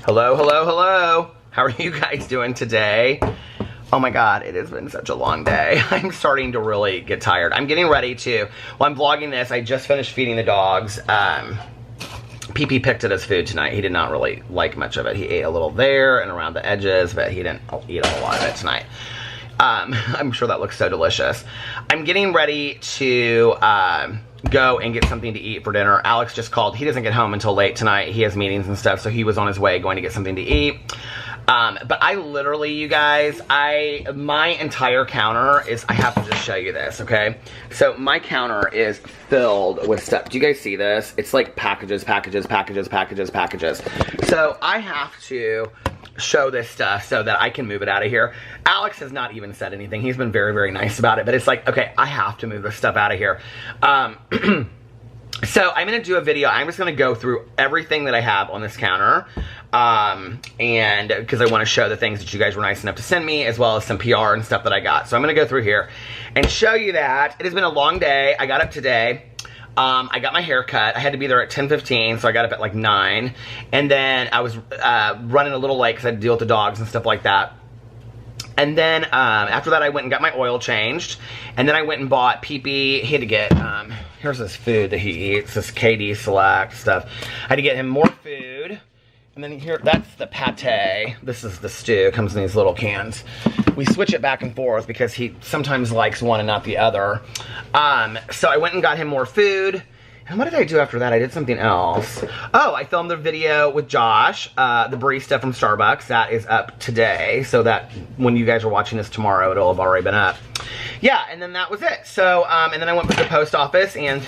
Hello, hello, hello. How are you guys doing today? Oh my God, it has been such a long day. I'm starting to really get tired. I'm getting ready to, while I'm vlogging this, I just finished feeding the dogs. PP picked at his food tonight. He did not really like much of it. He ate a little there and around the edges, but he didn't eat a whole lot of it tonight. I'm sure that looks so delicious. I'm getting ready to go and get something to eat for dinner. Alex just called. He doesn't get home until late tonight. He has meetings and stuff, so he was on his way going to get something to eat. But I literally, you guys, my entire counter is, I have to just show you this, okay? So my counter is filled with stuff. Do you guys see this? It's like packages, packages, packages, packages, packages. So I have to show this stuff so that I can move it out of here. Alex has not even said anything. He's been very, very nice about it, but it's like, okay, I have to move this stuff out of here. So I'm going to do a video. I'm just going to go through everything that I have on this counter. And because I want to show the things that you guys were nice enough to send me, as well as some PR and stuff that I got. So I'm going to go through here and show you that. It has been a long day. I got up today. I got my hair cut. I had to be there at 10:15, so I got up at like 9. And then I was running a little late because I had to deal with the dogs and stuff like that. And then after that, I went and got my oil changed. And then I went and bought PP. He had to get, here's this food that he eats, this KD Select stuff. I had to get him more food. And then here, that's the pate. This is the stew. It comes in these little cans. We switch it back and forth because he sometimes likes one and not the other. So I went and got him more food. And what did I do after that? I did something else. Oh, I filmed the video with Josh, the barista from Starbucks. That is up today. So that when you guys are watching this tomorrow, it'll have already been up. Yeah, and then that was it. So, and then I went to the post office, and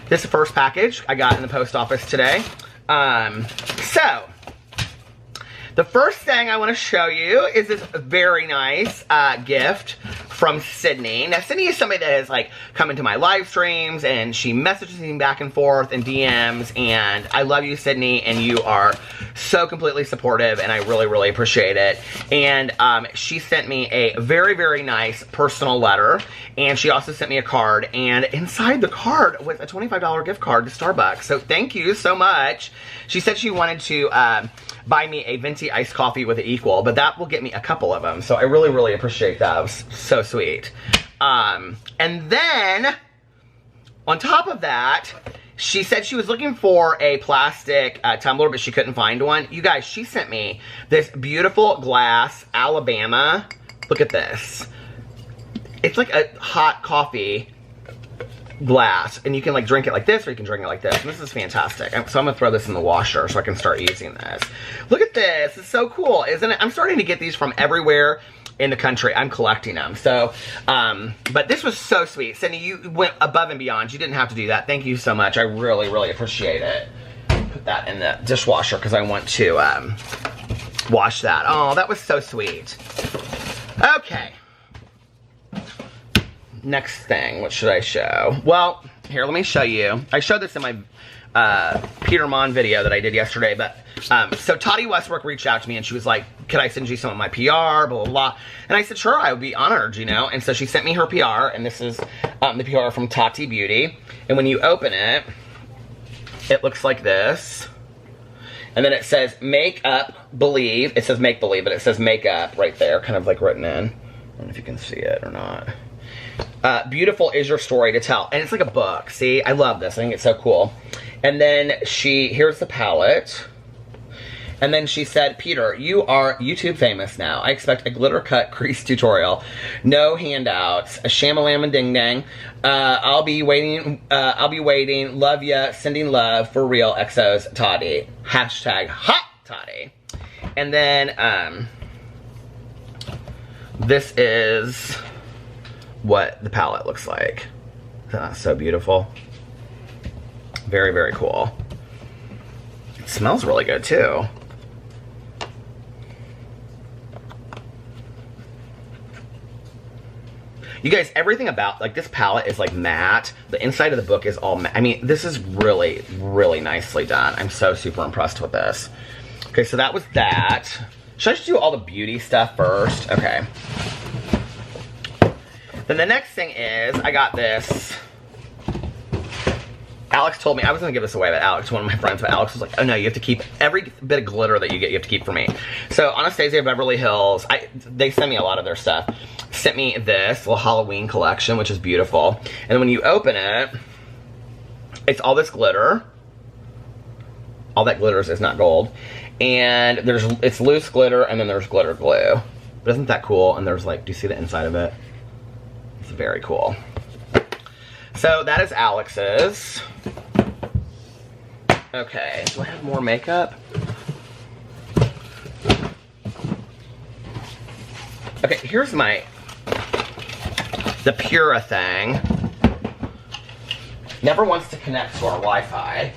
this is the first package I got in the post office today. So, the first thing I want to show you is this very nice gift from Sydney. Now, Sydney is somebody that has like come into my live streams, and she messages me back and forth in DMs, and I love you, Sydney, and you are so completely supportive, and I really, really appreciate it. And she sent me a very, very nice personal letter, and she also sent me a card, and inside the card was a $25 gift card to Starbucks. So thank you so much. She said she wanted to buy me a venti iced coffee with an equal, but that will get me a couple of them. So I really, really appreciate that. It was so sweet. And then, on top of that, she said she was looking for a plastic tumbler, but she couldn't find one. You guys, she sent me this beautiful glass Alabama. Look at this. It's like a hot coffee glass, and you can like drink it like this, or you can drink it like this, and this is fantastic. So I'm gonna throw this in the washer so I can start using this. Look at this. It's so cool, isn't it? I'm starting to get these from everywhere in the country. I'm collecting them. So but this was so sweet. Cindy, you went above and beyond. You didn't have to do that. Thank you so much. I really, really appreciate it. Put that in the dishwasher because I want to wash that. Oh, that was so sweet. Okay, next thing, what should I show? Well, here, let me show you. I showed this in my Peter Mon video that I did yesterday, but so Tati Westbrook reached out to me and she was like, could I send you some of my PR, blah, blah, blah. And I said, sure, I would be honored, you know. And so she sent me her PR, and this is the PR from Tati Beauty. And when you open it, it looks like this. And then it says, make up, believe. It says make believe, but it says make up right there, kind of like written in. I don't know if you can see it or not. Beautiful is your story to tell. And it's like a book. See, I love this. I think it's so cool. And then here's the palette. And then she said, Peter, you are YouTube famous now. I expect a glitter cut crease tutorial. No handouts. A shamalam and ding dang. I'll be waiting. Love ya. Sending love. For real. XOs. Toddy. Hashtag hot Toddy. And then, this is what the palette looks like. So beautiful. Very, very cool. It smells really good too. You guys, everything about, like, this palette is like matte. The inside of the book is all matte. I mean, this is really, really nicely done. I'm so super impressed with this. Okay, so that was that. Should I just do all the beauty stuff first? Okay. Then the next thing is, I got this Alex told me, I was gonna give this away, but Alex, one of my friends, but Alex was like, oh no, you have to keep every bit of glitter that you get, you have to keep for me. So Anastasia Beverly Hills, they send me a lot of their stuff. Sent me this little Halloween collection, which is beautiful. And when you open it, it's all this glitter. All that glitters is not gold. And it's loose glitter, and then there's glitter glue. But isn't that cool? And there's like, do you see the inside of it? It's very cool. So that is Alex's. Okay, do I have more makeup? Okay, here's the Pura thing. Never wants to connect to our Wi-Fi.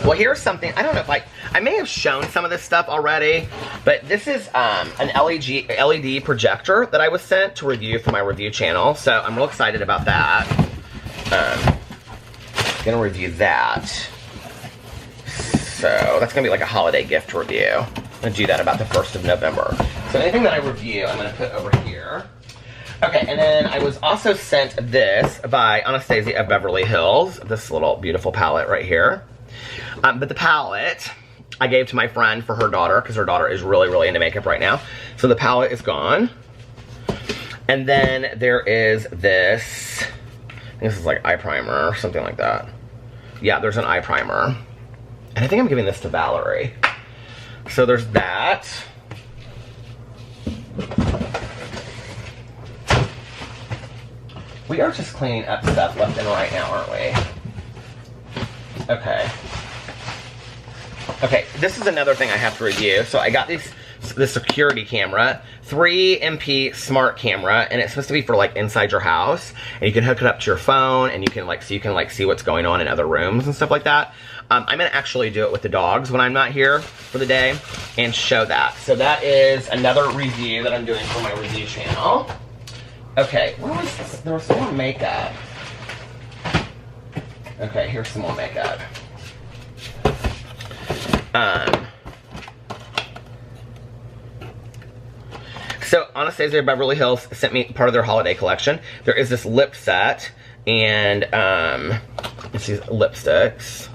Well, here's something, I don't know if I may have shown some of this stuff already, but this is an LED projector that I was sent to review for my review channel, so I'm real excited about that. Gonna review that. So that's gonna be like a holiday gift review. I'm gonna do that about the 1st of November. So anything that I review, I'm gonna put over here. Okay, and then I was also sent this by Anastasia of Beverly Hills, this little beautiful palette right here. But the palette I gave to my friend for her daughter, because her daughter is really, really into makeup right now. So the palette is gone. And then there is this, I think this is like eye primer or something like that. Yeah, there's an eye primer. And I think I'm giving this to Valerie. So there's that. We are just cleaning up stuff left and right now, aren't we? Okay. Okay, this is another thing I have to review. So I got this security camera, 3MP smart camera, and it's supposed to be for like inside your house, and you can hook it up to your phone, and you can see what's going on in other rooms and stuff like that. I'm gonna actually do it with the dogs when I'm not here for the day and show that. So that is another review that I'm doing for my review channel. Okay, where was this? There was some more makeup. Okay, here's some more makeup. So Anastasia Beverly Hills sent me part of their holiday collection. There is this lip set, and it's these lipsticks.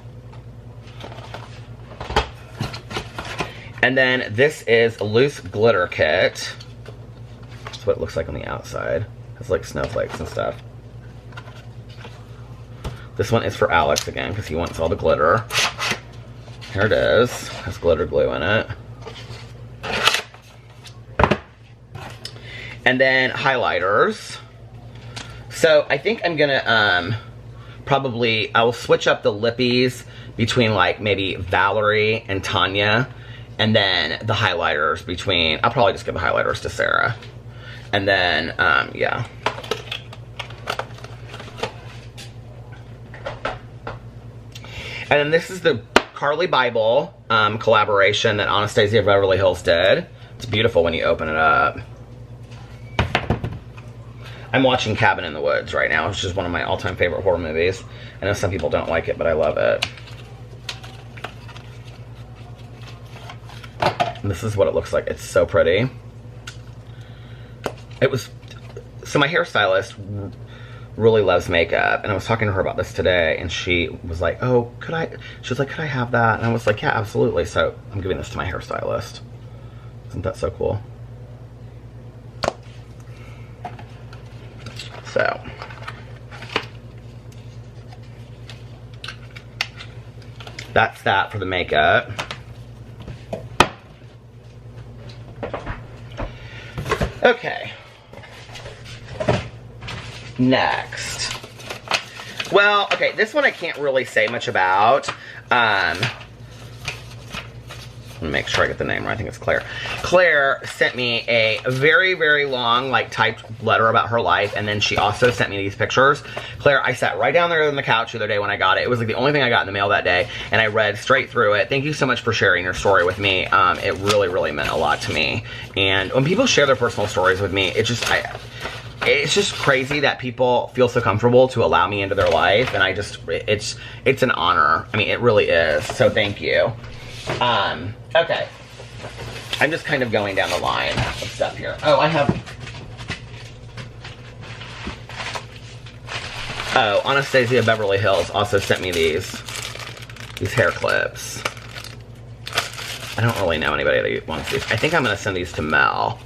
And then this is a loose glitter kit. That's what it looks like on the outside. It's like snowflakes and stuff. This one is for Alex again, because he wants all the glitter. Here it is. Has glitter glue in it. And then highlighters. So I think I'm gonna I will switch up the lippies between like maybe Valerie and Tanya, and then the highlighters between, I'll probably just give the highlighters to Sarah. And then, yeah. And then this is the Carly Bible collaboration that Anastasia of Beverly Hills did. It's beautiful when you open it up. I'm watching Cabin in the Woods right now, which is one of my all-time favorite horror movies. I know some people don't like it, but I love it. And this is what it looks like. It's so pretty. So my hairstylist really loves makeup, and I was talking to her about this today, and she was like, oh, she was like, could I have that? And I was like, yeah, absolutely. So I'm giving this to my hairstylist. Isn't that so cool? So, that's that for the makeup. Okay. Next. Well, okay, this one I can't really say much about. Let me make sure I get the name right. I think it's Claire. Claire sent me a very, very long, like, typed letter about her life, and then she also sent me these pictures. Claire, I sat right down there on the couch the other day when I got it. It was like the only thing I got in the mail that day, and I read straight through it. Thank you so much for sharing your story with me. It really, really meant a lot to me. And when people share their personal stories with me, it's just crazy that people feel so comfortable to allow me into their life, and it's an honor. I mean, it really is. So thank you. Okay. I'm just kind of going down the line of stuff here. Oh, I have Oh, Anastasia Beverly Hills also sent me these hair clips. I don't really know anybody that wants these. I think I'm going to send these to Mel.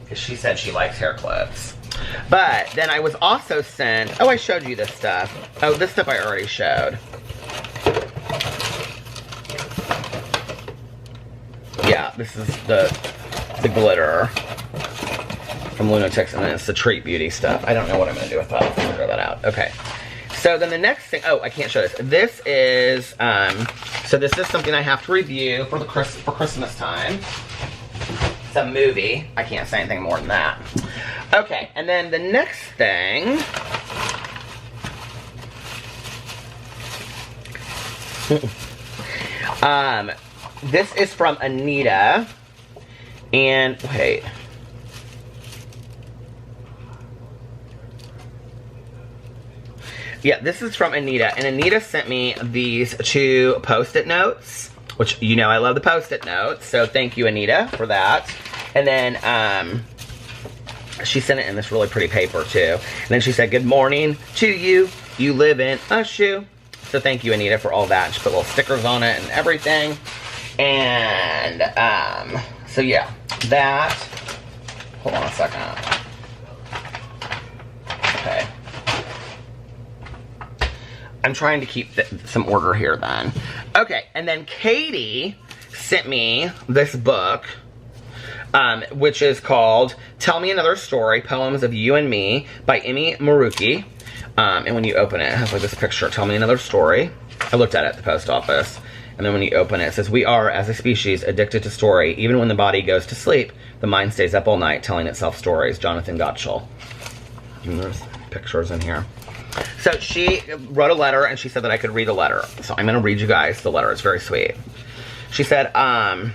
Because she said she likes hair clips. But then I was also sent... Oh, I showed you this stuff. Oh, this stuff I already showed. Yeah, this is the glitter from Lunatics, and then it's the Treat Beauty stuff. I don't know what I'm going to do with that. I'll figure that out. Okay. So then the next thing, oh, I can't show this. This is, so this is something I have to review for Christmas time. It's a movie. I can't say anything more than that. Okay, and then the next thing. This is from Anita. And, wait. Yeah, this is from Anita, and Anita sent me these 2 Post-it notes, which, you know, I love the Post-it notes, so thank you, Anita, for that. And then, she sent it in this really pretty paper, too. And then she said, good morning to you, you live in a shoe. So thank you, Anita, for all that. She put little stickers on it and everything. And, so yeah, that, hold on a second. Okay. I'm trying to keep some order here then. Okay, and then Katie sent me this book, which is called Tell Me Another Story, Poems of You and Me by Emmy Maruki. And when you open it, it has like this picture, Tell Me Another Story. I looked at it at the post office. And then when you open it, it says, we are, as a species, addicted to story. Even when the body goes to sleep, the mind stays up all night telling itself stories. Jonathan Gottschall. And there's pictures in here. So she wrote a letter, and she said that I could read a letter. So I'm going to read you guys the letter. It's very sweet. She said, right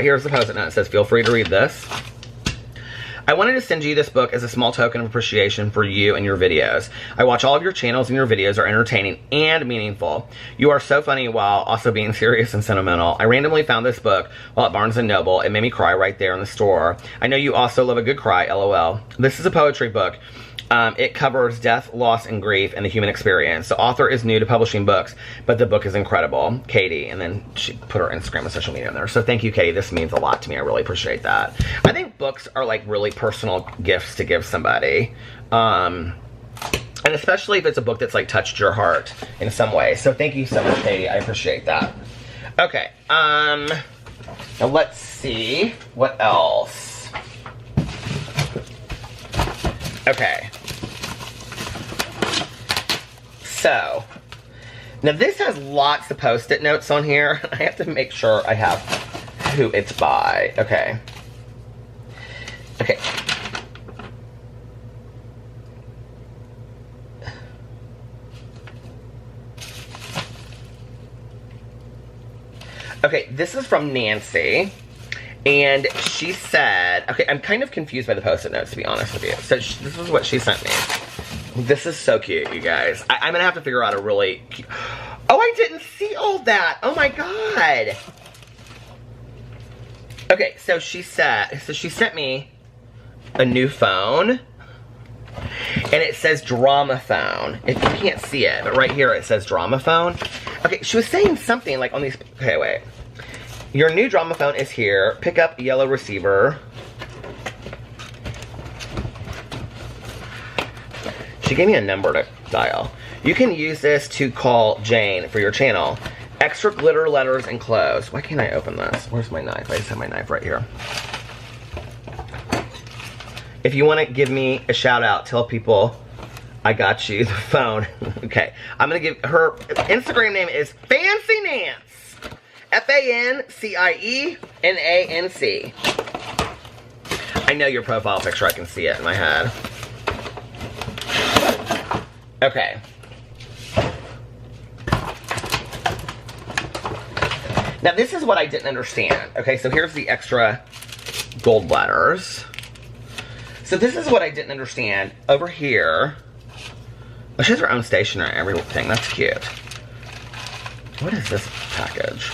here's the Post-it note. It says, feel free to read this. I wanted to send you this book as a small token of appreciation for you and your videos. I watch all of your channels, and your videos are entertaining and meaningful. You are so funny while also being serious and sentimental. I randomly found this book while at Barnes & Noble. It made me cry right there in the store. I know you also love a good cry, LOL. This is a poetry book. It covers death, loss, and grief, and the human experience. The author is new to publishing books, but the book is incredible. Katie, and then she put her Instagram and social media in there. So thank you, Katie. This means a lot to me. I really appreciate that. I think books are like really personal gifts to give somebody. And especially if it's a book that's like touched your heart in some way. So thank you so much, Katie. I appreciate that. Okay. Now let's see what else. Okay. So, now this has lots of Post-it notes on here. I have to make sure I have who it's by. Okay. Okay. Okay, this is from Nancy. And she said, okay, I'm kind of confused by the Post-it notes, to be honest with you. So this is what she sent me. This is so cute, you guys. I'm gonna have to figure out a really cute... Oh, I didn't see all that. Oh my God. Okay, so she sent me a new phone. And it says Drama Phone. If you can't see it, but right here it says Drama Phone. Okay, she was saying something like on these... Okay, wait. Your new Drama Phone is here. Pick up yellow receiver. She gave me a number to dial. You can use this to call Jane for your channel. Extra glitter letters enclosed. Why can't I open this? Where's my knife? I just have my knife right here. If you want to give me a shout out, tell people I got you the phone. Okay. I'm going to give her Instagram name is Fancy Nance. F-A-N-C-I-E-N-A-N-C. I know your profile picture. I can see it in my head. Okay. Now this is what I didn't understand. Okay, so here's the extra gold letters. So this is what I didn't understand. Over here, well, she has her own stationer and everything. That's cute. What is this package?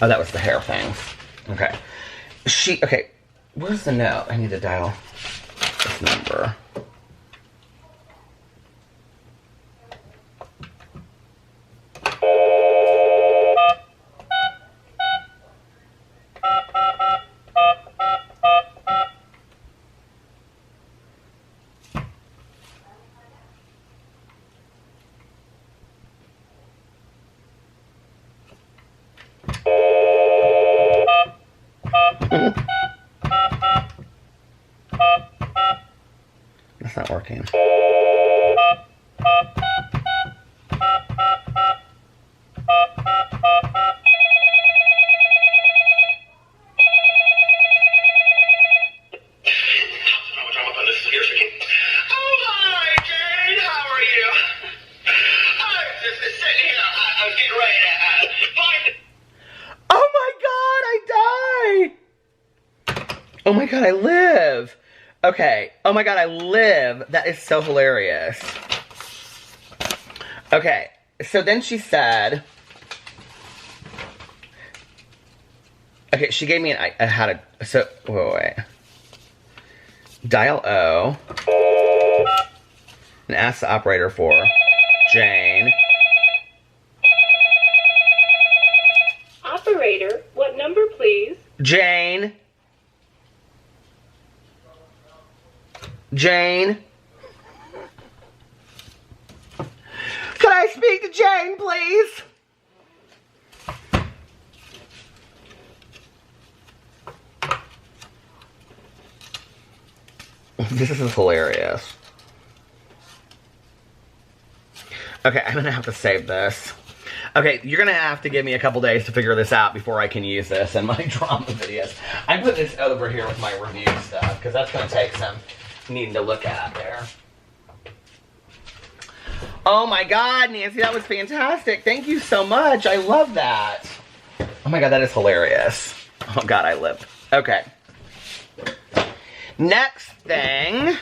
Oh, that was the hair things. Okay. Okay. Where's the note? I need to dial this number. That's not working. Oh my god, I live! Okay. Oh my god, I live! That is so hilarious. Okay. So then she said... Okay, she gave me how to... So, wait. Dial O. And ask the operator for Jane. Operator, what number, please? Jane. Jane. Could I speak to Jane, please? This is hilarious. Okay, I'm gonna have to save this. Okay, you're gonna have to give me a couple days to figure this out before I can use this in my drama videos. I put this over here with my review stuff, because that's gonna take some needing to look at there. Oh my god, Nancy, that was fantastic. Thank you so much. I love that. Oh my god, that is hilarious. Oh god, I lived. Okay. Next thing.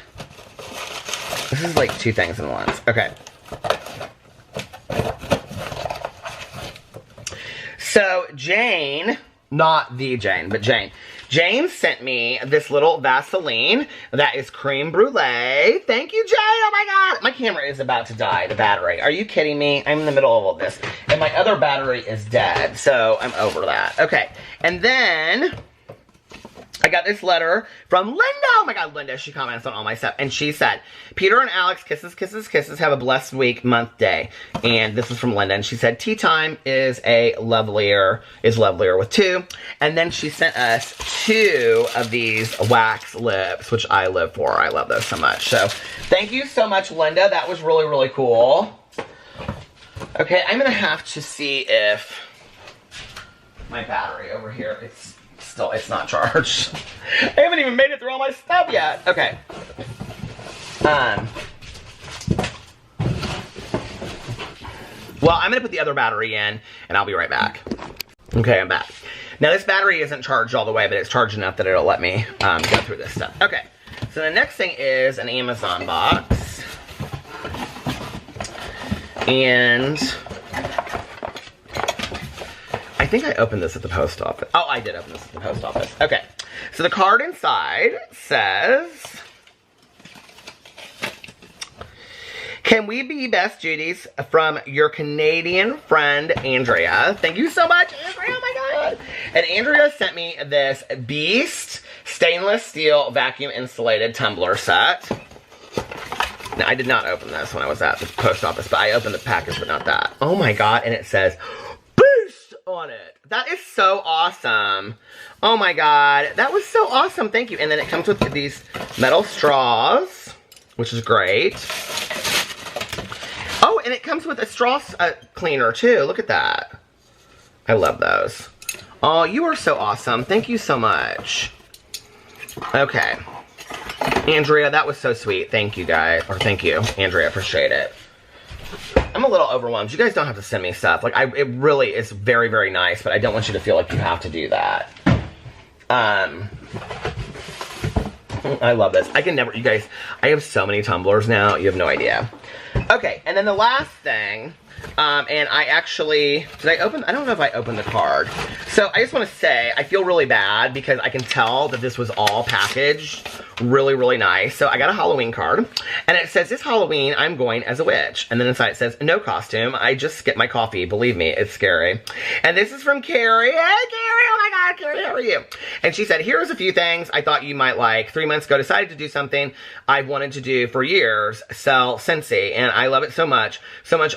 This is like two things in once. Okay. So, Jane, not the Jane, but Jane. Jane sent me this little Vaseline that is creme brulee. Thank you, Jane. Oh my god. My camera is about to die, the battery. Are you kidding me? I'm in the middle of all this. And my other battery is dead, so I'm over that. Okay. And then I got this letter from Linda. Oh my god, Linda, she comments on all my stuff. And she said, Peter and Alex, kisses, kisses, kisses, have a blessed week, month, day. And this was from Linda. And she said, tea time is lovelier with two. And then she sent us 2 of these wax lips, which I live for. I love those so much. So thank you so much, Linda. That was really, really cool. Okay, I'm going to have to see if my battery over here it's not charged. I haven't even made it through all my stuff yet. Okay. Well, I'm gonna put the other battery in, and I'll be right back. Okay, I'm back. Now, this battery isn't charged all the way, but it's charged enough that it'll let me go through this stuff. Okay, so the next thing is an Amazon box. And I think I opened this at the post office. Oh, I did open this at the post office. Okay, so the card inside says, can we be best Judies from your Canadian friend, Andrea? Thank you so much, Andrea. Oh my god. And Andrea sent me this Beast stainless steel vacuum insulated tumbler set. Now, I did not open this when I was at the post office, but I opened the package, but not that. Oh my god, and it says Beast on it. That is so awesome. Oh my god, that was so awesome. Thank you. And then it comes with these metal straws, which is great. Oh, and it comes with a straw cleaner too. Look at that. I love those. Oh, you are so awesome. Thank you so much. Okay. Andrea, that was so sweet. Thank you, guys. Or thank you, Andrea. Appreciate it. I'm a little overwhelmed. You guys don't have to send me stuff. Like, it really is very, very nice, but I don't want you to feel like you have to do that. I love this. I can never, you guys, I have so many tumblers now. You have no idea. Okay, and then the last thing, And I actually, I don't know if I opened the card. So I just want to say, I feel really bad because I can tell that this was all packaged really, really nice. So I got a Halloween card, and it says, this Halloween, I'm going as a witch. And then inside it says, no costume, I just skipped my coffee. Believe me, it's scary. And this is from Carrie. Hey, Carrie, oh my God, Carrie, how are you? And she said, here's a few things I thought you might like. 3 months ago, decided to do something I've wanted to do for years, sell Scentsy, and I love it so much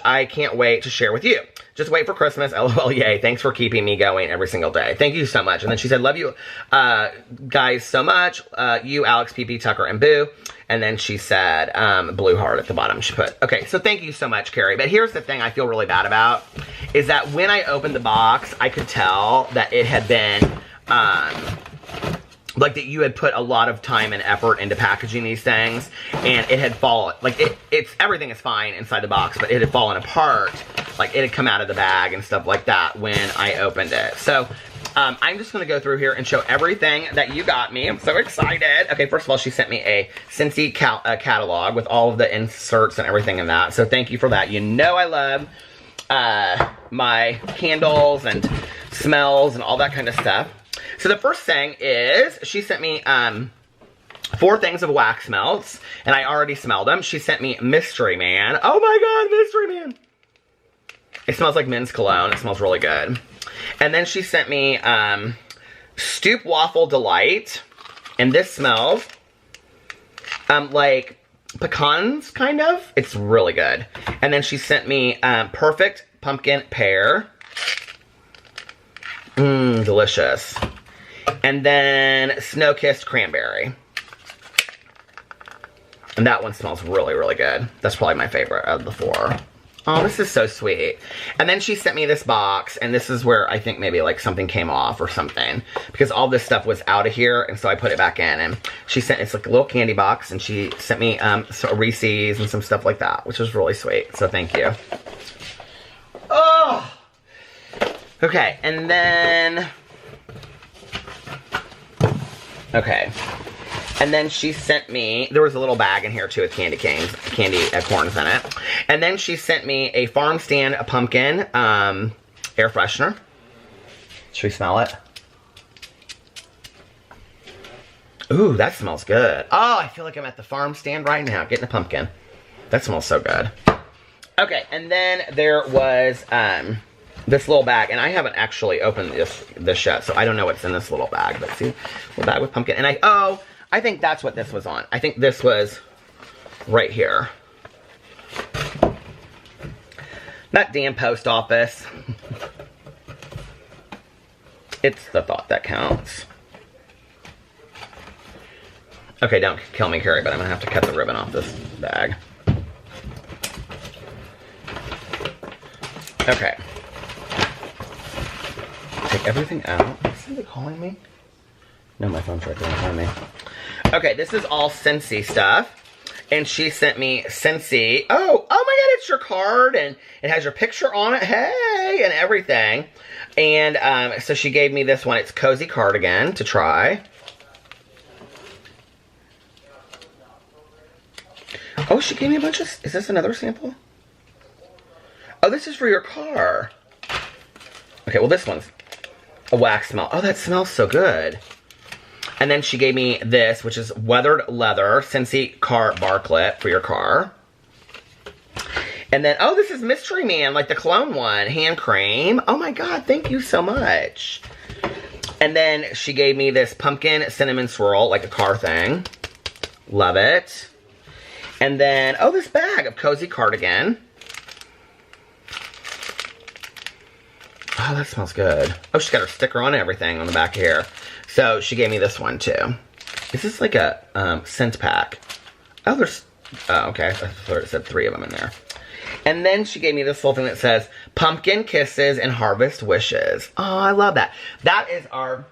I can't wait to share with you. Just wait for Christmas, LOL, yay. Thanks for keeping me going every single day. Thank you so much. And then she said, love you guys so much. You, Alex, PP, Tucker, and Boo. And then she said, blue heart at the bottom she put. Okay, so thank you so much, Carrie. But here's the thing I feel really bad about, is that when I opened the box, I could tell that it had been, like that you had put a lot of time and effort into packaging these things, and it had fallen, like everything is fine inside the box, but it had fallen apart, like it had come out of the bag and stuff like that when I opened it. So I'm just gonna go through here and show everything that you got me. I'm so excited. Okay, first of all, she sent me a Scentsy catalog with all of the inserts and everything in that. So thank you for that. You know I love my candles and smells and all that kind of stuff. So the first thing is, she sent me 4 things of wax melts, and I already smelled them. She sent me Mystery Man. Oh my God, Mystery Man. It smells like men's cologne. It smells really good. And then she sent me Stoop Waffle Delight, and this smells like pecans, kind of. It's really good. And then she sent me Perfect Pumpkin Pear. Mmm, delicious. And then Snow Kissed Cranberry. And that one smells really, really good. That's probably my favorite of the 4. Oh, this is so sweet. And then she sent me this box, and this is where I think maybe like something came off or something, because all this stuff was out of here, and so I put it back in. And she sent, it's like a little candy box, and she sent me so Reese's and some stuff like that, which was really sweet. So thank you. Oh! Okay, and then... Okay. And then she sent me, there was a little bag in here too with candy corns in it. And then she sent me a Farm Stand Pumpkin air freshener. Should we smell it? Ooh, that smells good. Oh, I feel like I'm at the farm stand right now getting a pumpkin. That smells so good. Okay, and then there was this little bag, and I haven't actually opened this yet, so I don't know what's in this little bag. But see, little bag with pumpkin, and I think that's what this was on. I think this was right here. That damn post office. It's the thought that counts. Okay, don't kill me, Carrie, but I'm gonna have to cut the ribbon off this bag. Okay. Take everything out. Is somebody calling me? No, my phone's right there behind me. Okay, this is all Scentsy stuff. And she sent me Scentsy. Oh my God, it's your card. And it has your picture on it. Hey, and everything. And so she gave me this one. It's Cozy Cardigan to try. Oh, she gave me a bunch of... Is this another sample? Oh, this is for your car. Okay, well, this one's a wax smell. Oh, that smells so good. And then she gave me this, which is Weathered Leather Scentsy Car Bar Clip for your car. And then, oh, this is Mystery Man, like the cologne one. Hand cream. Oh my God, thank you so much. And then she gave me this Pumpkin Cinnamon Swirl, like a car thing. Love it. And then, oh, this bag of Cozy Cardigan. Oh, that smells good. Oh, she's got her sticker on and everything on the back here. So she gave me this one too. Is this like a scent pack? Oh, there's... Oh, okay. I thought it said 3 of them in there. And then she gave me this little thing that says Pumpkin Kisses and Harvest Wishes. Oh, I love that. That is our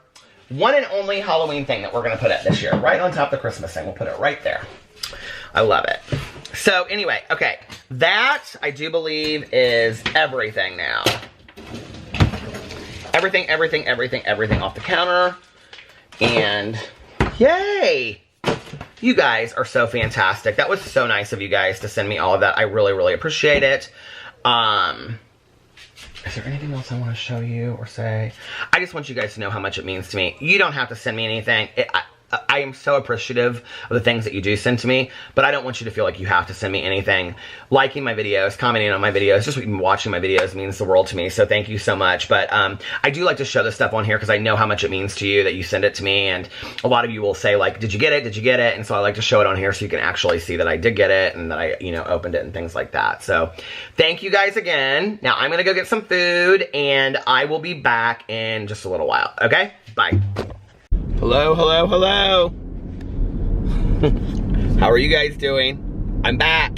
one and only Halloween thing that we're going to put it this year. Right on top of the Christmas thing. We'll put it right there. I love it. So anyway, okay. That, I do believe, is everything now. Everything off the counter. And yay! You guys are so fantastic. That was so nice of you guys to send me all of that. I really, really appreciate it. Is there anything else I want to show you or say? I just want you guys to know how much it means to me. You don't have to send me anything. I am so appreciative of the things that you do send to me, but I don't want you to feel like you have to send me anything. Liking my videos, commenting on my videos, just even watching my videos means the world to me, so thank you so much. But I do like to show this stuff on here because I know how much it means to you that you send it to me, and a lot of you will say, like, did you get it? Did you get it? And so I like to show it on here so you can actually see that I did get it and that I, you know, opened it and things like that. So thank you guys again. Now I'm gonna go get some food, and I will be back in just a little while, okay? Bye. Hello, hello, hello. How are you guys doing? I'm back.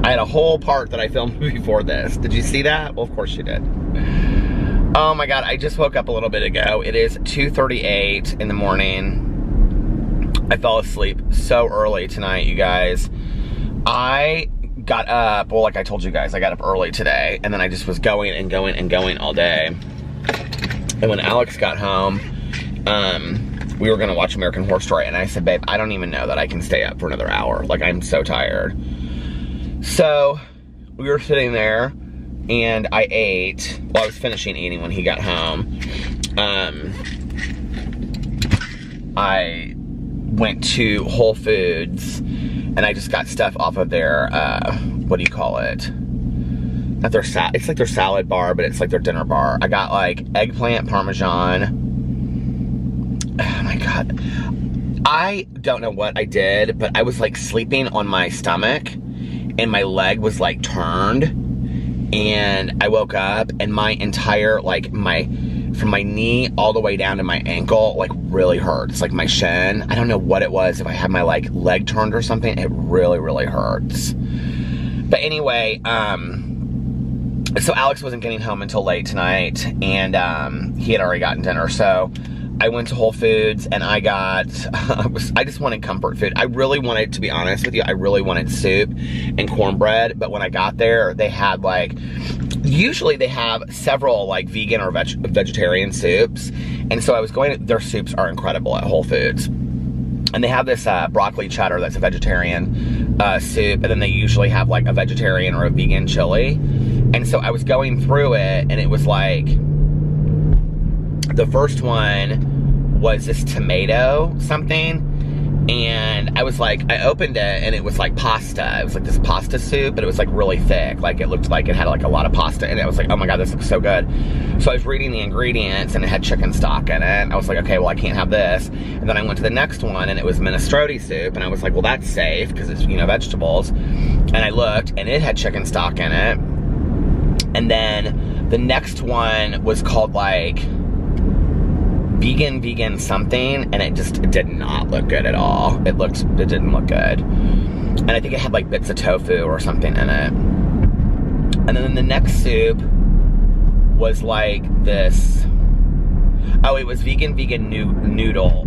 I had a whole part that I filmed before this. Did you see that? Well, of course you did. Oh my God, I just woke up a little bit ago. It is 2:38 in the morning. I fell asleep so early tonight, you guys. I got up, well, like I told you guys, I got up early today, and then I just was going and going and going all day. And when Alex got home, we were gonna watch American Horror Story, and I said, babe, I don't even know that I can stay up for another hour. Like, I'm so tired. So, we were sitting there, and I ate. Well, I was finishing eating when he got home. I went to Whole Foods, and I just got stuff off of their, what do you call it? Not their it's like their salad bar, but it's like their dinner bar. I got like eggplant parmesan. Oh my God. I don't know what I did, but I was like sleeping on my stomach and my leg was like turned, and I woke up and my entire, like from my knee all the way down to my ankle, like really hurts. Like my shin. I don't know what it was. If I had my like leg turned or something, it really, really hurts. But anyway, so Alex wasn't getting home until late tonight, and he had already gotten dinner. So I went to Whole Foods, and I got, I just wanted comfort food. I really wanted, to be honest with you, I really wanted soup and cornbread. But when I got there, they had like, usually they have several like vegan or vegetarian soups. And so I was going, their soups are incredible at Whole Foods. And they have this broccoli cheddar that's a vegetarian soup, and then they usually have like a vegetarian or a vegan chili. And so I was going through it, and it was like, the first one was this tomato something, and I was like, I opened it, and it was like pasta. It was like this pasta soup, but it was like really thick. Like it looked like it had like a lot of pasta in it. I was like, oh my God, this looks so good. So I was reading the ingredients, and it had chicken stock in it. I was like, okay, well, I can't have this. And then I went to the next one, and it was minestrone soup, and I was like, well, that's safe because it's, you know, vegetables. And I looked, and it had chicken stock in it. And then the next one was called like vegan something, and it did not look good at all. It didn't look good. And I think it had like bits of tofu or something in it. And then the next soup was like this, oh, it was vegan noodle,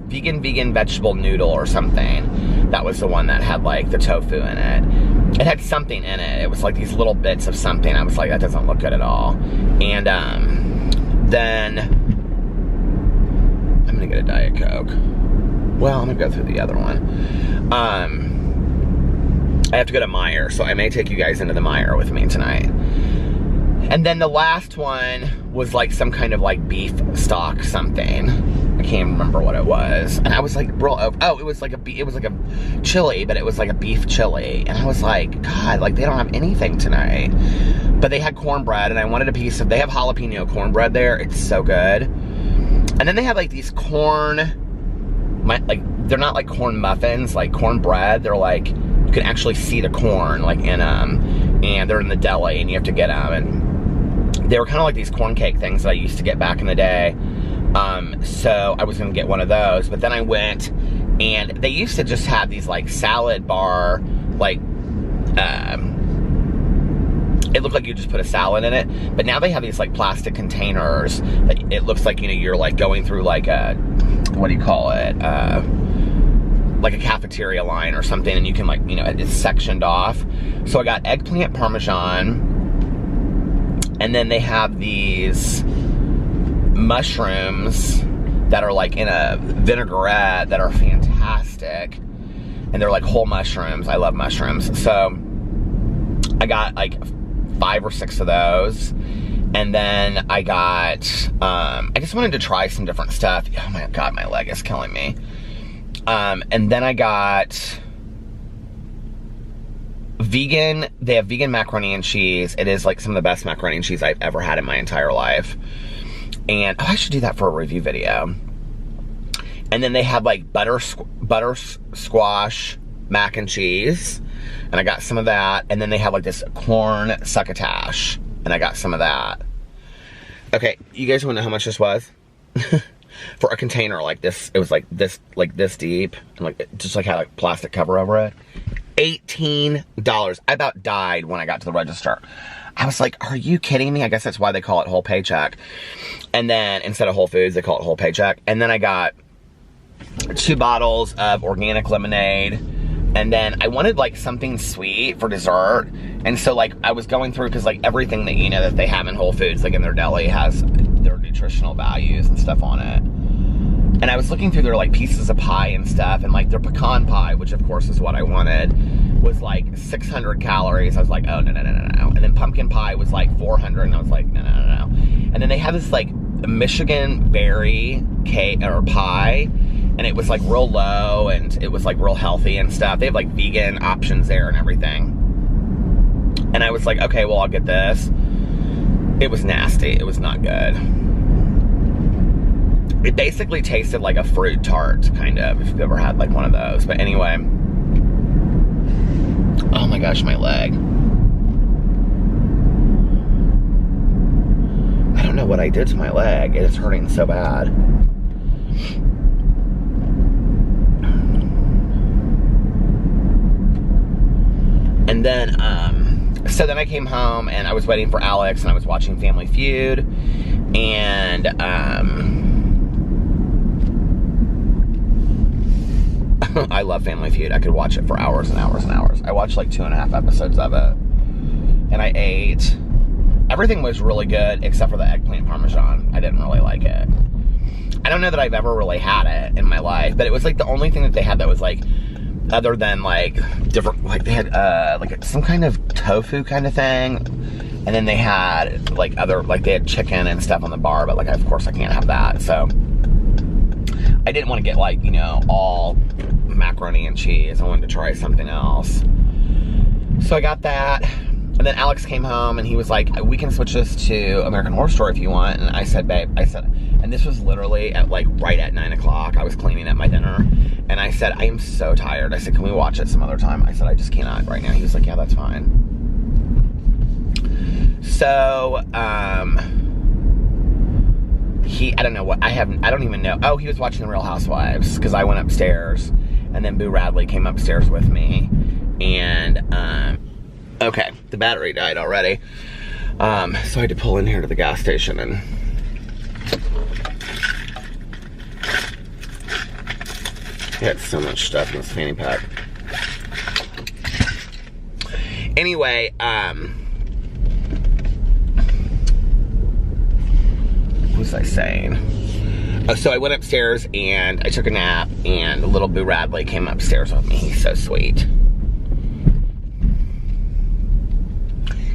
vegan vegetable noodle or something. That was the one that had like the tofu in it. It had something in it. It was like these little bits of something. I was like, that doesn't look good at all. And then I'm gonna get a Diet Coke. Well, I'm gonna go through the other one. I have to go to Meijer, so I may take you guys into the Meijer with me tonight. And then the last one was like some kind of like beef stock something. I can't remember what it was. And I was like, bro, oh, it was like a chili, but it was like a beef chili. And I was like, God, like they don't have anything tonight. But they had cornbread, and I wanted a piece of, they have jalapeno cornbread there. It's so good. And then they have like these they're not like corn muffins, like cornbread. They're like, you can actually see the corn like in them, and they're in the deli, and you have to get them. And they were kind of like these corn cake things that I used to get back in the day. So I was gonna get one of those, but then I went, and they used to just have these like salad bar, like, it looked like you just put a salad in it, but now they have these like plastic containers that it looks like, you know, you're like going through like a, what do you call it, like a cafeteria line or something, and you can like, you know, it's sectioned off. So I got eggplant parmesan, and then they have these mushrooms that are like in a vinaigrette that are fantastic, and they're like whole mushrooms. I love mushrooms. So I got like 5 or 6 of those. And then I got, I just wanted to try some different stuff. Oh my God, my leg is killing me. And then I got vegan, they have vegan macaroni and cheese. It is like some of the best macaroni and cheese I've ever had in my entire life. And, oh, I should do that for a review video. And then they have like butter squash mac and cheese. And I got some of that. And then they have like this corn succotash. And I got some of that. Okay, you guys want to know how much this was? For a container like this, it was like this deep. And like, it just like had a plastic cover over it. $18. I about died when I got to the register. I was like, are you kidding me? I guess that's why they call it Whole Paycheck. And then, instead of Whole Foods, they call it Whole Paycheck. And then I got 2 bottles of organic lemonade. And then I wanted like something sweet for dessert. And so like I was going through, because like everything that, you know, that they have in Whole Foods, like in their deli, has their nutritional values and stuff on it. And I was looking through their like pieces of pie and stuff, and like their pecan pie, which of course is what I wanted, was like 600 calories. I was like, oh, no. And then pumpkin pie was like 400, and I was like, no. And then they had this like Michigan berry cake or pie, and it was like real low, and it was like real healthy and stuff. They have like vegan options there and everything. And I was like, okay, well, I'll get this. It was nasty. It was not good. It basically tasted like a fruit tart, kind of, if you've ever had like one of those. But anyway. Oh my gosh, my leg. I don't know what I did to my leg. It is hurting so bad. And then, so then I came home and I was waiting for Alex, and I was watching Family Feud. And, I love Family Feud. I could watch it for hours and hours and hours. I watched like 2.5 episodes of it. And I ate. Everything was really good except for the eggplant parmesan. I didn't really like it. I don't know that I've ever really had it in my life, but it was like the only thing that they had that was like, other than like different, like they had like some kind of tofu kind of thing. And then they had like other, like they had chicken and stuff on the bar, but like of course I can't have that. So I didn't want to get like, you know, all macaroni and cheese. I wanted to try something else. So I got that. And then Alex came home and he was like, we can switch this to American Horror Story if you want. And I said, babe, and this was literally at like right at 9 o'clock. I was cleaning up my dinner. And I said, I am so tired. I said, can we watch it some other time? I said, I just cannot right now. He was like, yeah, that's fine. So, I don't know what, I don't even know. Oh, he was watching The Real Housewives, because I went upstairs, and then Boo Radley came upstairs with me, and, okay, the battery died already, so I had to pull in here to the gas station, and I had so much stuff in this fanny pack. Anyway, what was I saying? Oh, so I went upstairs and I took a nap, and little Boo Radley came upstairs with me. He's so sweet.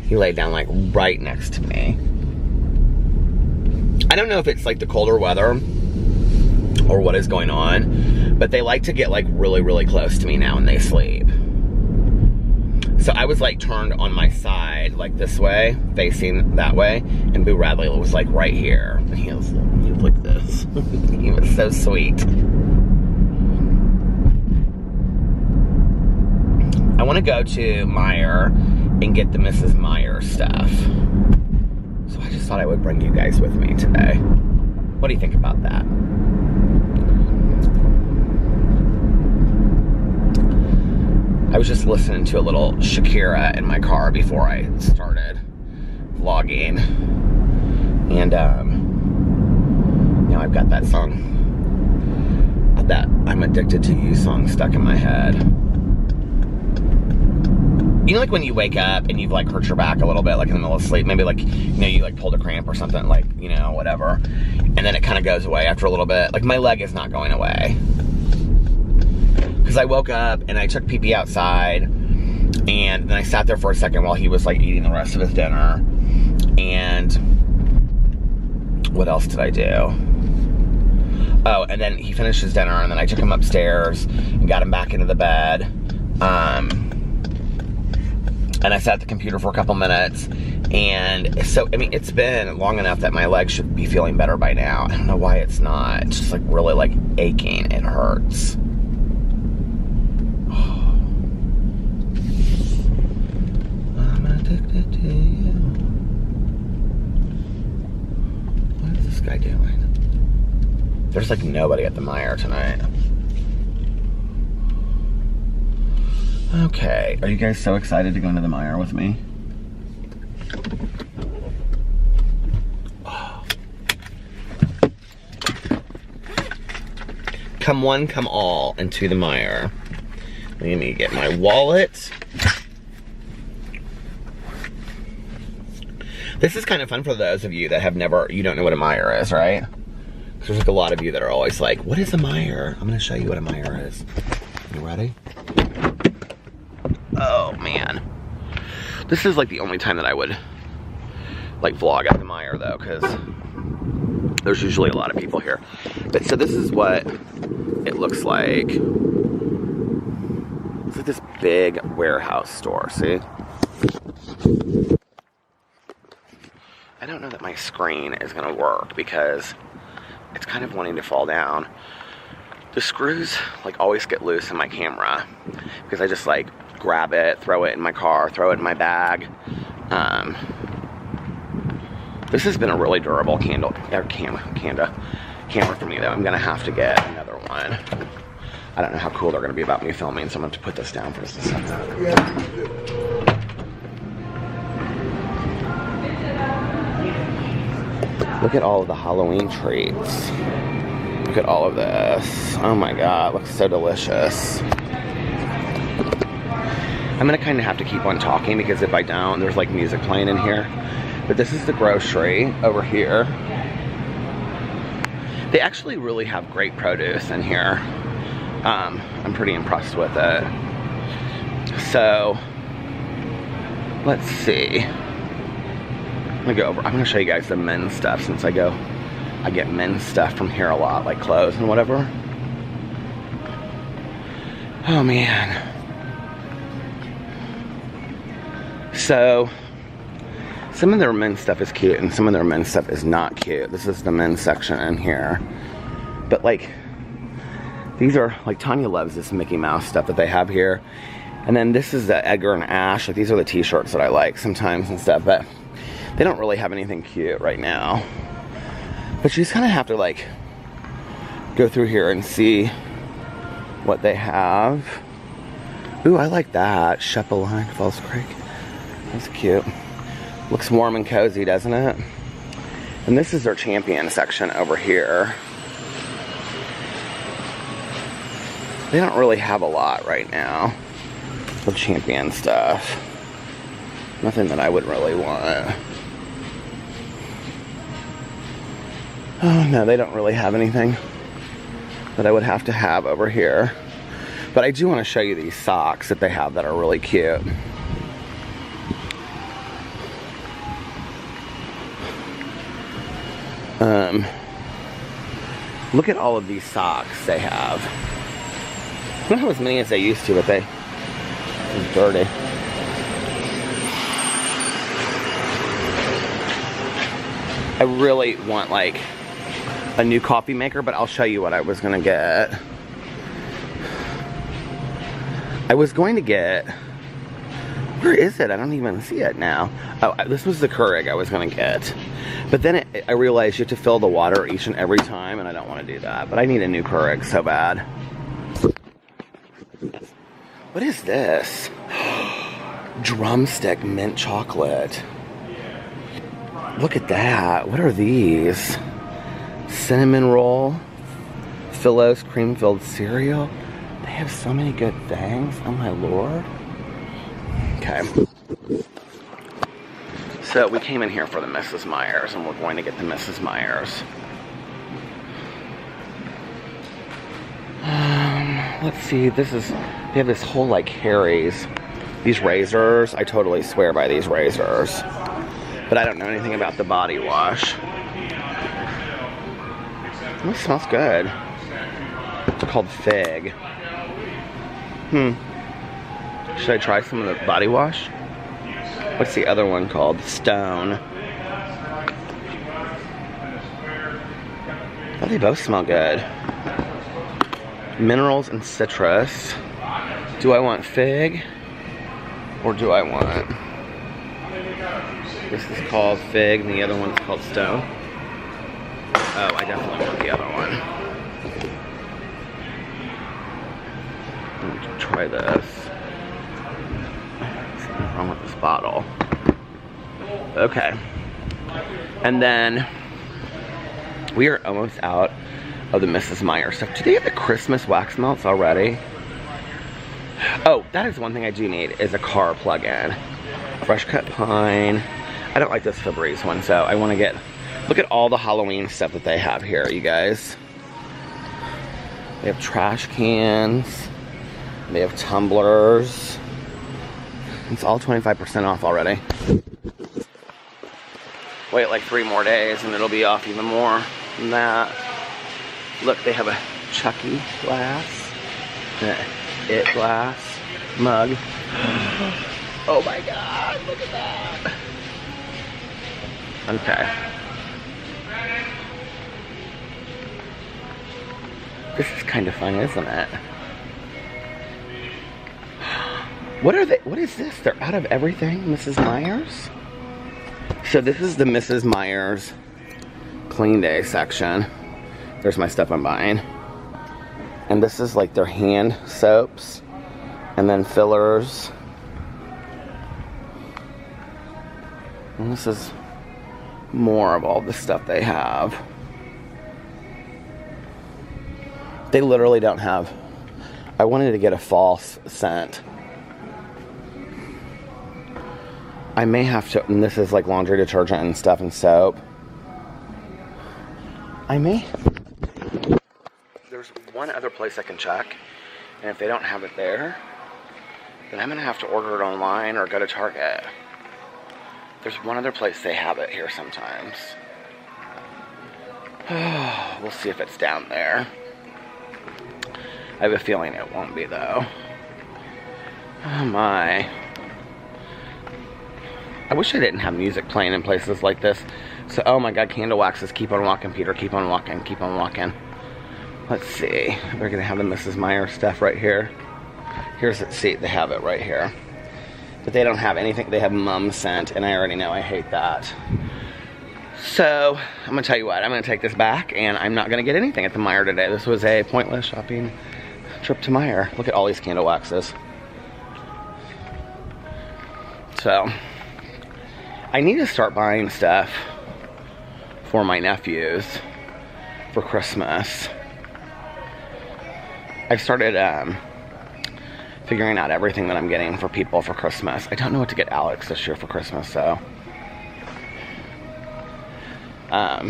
He laid down like right next to me. I don't know if it's like the colder weather or what is going on, but they like to get like really, really close to me now when they sleep. So I was like turned on my side, like this way, facing that way, and Boo Radley was like right here. And he was like this. He was so sweet. I want to go to Meijer and get the Mrs. Meijer stuff. So I just thought I would bring you guys with me today. What do you think about that? I was just listening to a little Shakira in my car before I started vlogging. And, you know, I've got that song, that I'm Addicted to You song stuck in my head. You know, like when you wake up and you've like hurt your back a little bit, like in the middle of sleep, maybe like, you know, you like pulled a cramp or something, like, you know, whatever. And then it kind of goes away after a little bit. Like my leg is not going away. Because I woke up and I took pee-pee outside, And then I sat there for a second while he was like eating the rest of his dinner. And what else did I do? Oh, and then he finished his dinner, and then I took him upstairs and got him back into the bed. And I sat at the computer for a couple minutes. And so, I mean, it's been long enough that my leg should be feeling better by now. I don't know why it's not. It's just like really like aching. It hurts. I'm addicted to you. What is this guy doing? There's like nobody at the Meijer tonight. Okay, are you guys so excited to go into the Meijer with me? Oh. Come one, come all into the Meijer. Let me get my wallet. This is kind of fun for those of you that have never, you don't know what a Meijer is, right? There's like a lot of you that are always like, what is a Meijer? I'm gonna show you what a Meijer is. You ready? Oh man. This is like the only time that I would like vlog at the Meijer though, because there's usually a lot of people here. But so this is what it looks like. It's like this big warehouse store, see? I don't know that my screen is gonna work because it's kind of wanting to fall down. The screws like always get loose in my camera because I just like grab it, throw it in my car, throw it in my bag. This has been a really durable camera for me though. I'm gonna have to get another one. I don't know how cool they're gonna be about me filming, so I'm gonna have to put this down for just a second. Look at all of the Halloween treats. Look at all of this. Oh my God, looks so delicious. I'm gonna kind of have to keep on talking because if I don't, there's like music playing in here. But this is the grocery over here. They actually really have great produce in here. I'm pretty impressed with it. So, let's see. I'm gonna show you guys the men's stuff since I get men's stuff from here a lot, like clothes and whatever. Oh man. So, some of their men's stuff is cute and some of their men's stuff is not cute. This is the men's section in here. But like, these are, like Tanya loves this Mickey Mouse stuff that they have here. And then this is the Edgar and Ash. Like these are the t-shirts that I like sometimes and stuff, but they don't really have anything cute right now. But you just kind of have to like go through here and see what they have. Ooh, I like that. Shepaline, Falls Creek. That's cute. Looks warm and cozy, doesn't it? And this is their Champion section over here. They don't really have a lot right now of Champion stuff. Nothing that I would really want. Oh no, they don't really have anything that I would have to have over here. But I do want to show you these socks that they have that are really cute. Look at all of these socks they have. Not as many as they used to, but it's dirty. I really want like a new coffee maker, but I'll show you what I was gonna get. I was going to get, where is it? I don't even see it now. Oh, this was the Keurig I was gonna get. But then I realized you have to fill the water each and every time, and I don't want to do that. But I need a new Keurig so bad. What is this? Drumstick mint chocolate. Look at that. What are these? Cinnamon roll. Philo's cream-filled cereal. They have so many good things. Oh my lord. Okay. So we came in here for the Mrs. Meyers, and we're going to get the Mrs. Meyers. Let's see, they have this whole like Harry's These razors, I totally swear by these razors. But I don't know anything about the body wash. Oh, it smells good. It's called Fig. Should I try some of the body wash? What's the other one called? Stone. Oh, they both smell good. Minerals and citrus. Do I want Fig? Or do I want... This is called Fig and the other one's called Stone. Oh, I definitely want the other one. Let me try this. Something wrong with this bottle. Okay. And then we are almost out of the Mrs. Meyer stuff. Do they have the Christmas wax melts already? Oh, that is one thing I do need, is a car plug-in. Fresh cut pine. I don't like this Febreze one, so I want to get... Look at all the Halloween stuff that they have here, you guys. They have trash cans. They have tumblers. It's all 25% off already. Wait like 3 more days and it'll be off even more than that. Look, they have a Chucky glass. It glass. Mug. Oh my god, look at that. Okay. This is kind of fun, isn't it? What are they? What is this? They're out of everything, Mrs. Meyer's? So this is the Mrs. Meyer's clean day section. There's my stuff I'm buying. And this is like their hand soaps. And then fillers. And this is more of all the stuff they have. They literally don't have... I wanted to get a false scent. I may have to... And this is like laundry detergent and stuff and soap. I may... There's one other place I can check. And if they don't have it there, then I'm going to have to order it online or go to Target. There's one other place they have it here sometimes. We'll see if it's down there. I have a feeling it won't be, though. Oh, my. I wish I didn't have music playing in places like this. So, oh, my God, candle waxes. Keep on walking, Peter. Keep on walking. Keep on walking. Let's see. They're going to have the Mrs. Meyer stuff right here. Here's it. See, they have it right here. But they don't have anything. They have mum scent, and I already know I hate that. So, I'm going to tell you what. I'm going to take this back, and I'm not going to get anything at the Meyer today. This was a pointless shopping trip to Meyer. Look at all these candle waxes. So, I need to start buying stuff for my nephews for Christmas. I've started figuring out everything that I'm getting for people for Christmas. I don't know what to get Alex this year for Christmas, so. Oh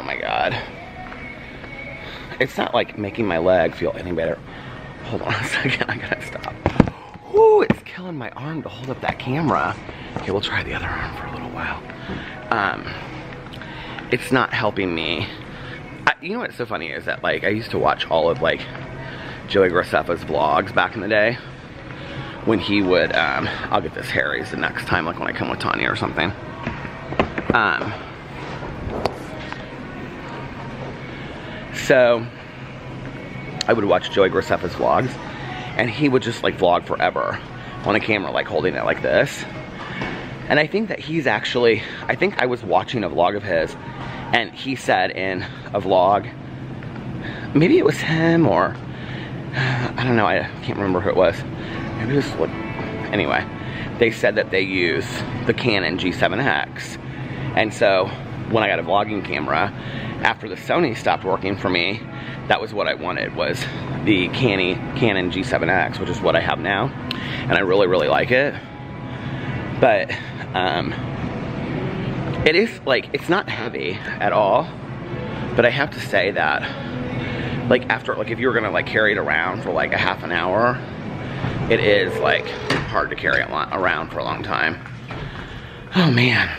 my God. It's not like making my leg feel any better. Hold on a second, I gotta stop. Ooh, it's killing my arm to hold up that camera. Okay, we'll try the other arm for a little while. It's not helping me. You know what's so funny is that, like, I used to watch all of, like, Joey Graceffa's vlogs back in the day. When he would, I'll get this Harry's the next time, like when I come with Tanya or something. So, I would watch Joey Graceffa's vlogs, and he would just, like, vlog forever on a camera, like, holding it like this. And I think that he's actually, I think I was watching a vlog of his, and he said in a vlog, maybe it was him or, I don't know, I can't remember who it was. Maybe it was, what, anyway, they said that they use the Canon G7X. And so, when I got a vlogging camera, after the Sony stopped working for me, that was what I wanted, was the Canon G7X, which is what I have now. And I really, really like it. But, it is, like, it's not heavy at all. But I have to say that like after, like if you were gonna like carry it around for like a half an hour, it is like hard to carry it around for a long time. Oh man.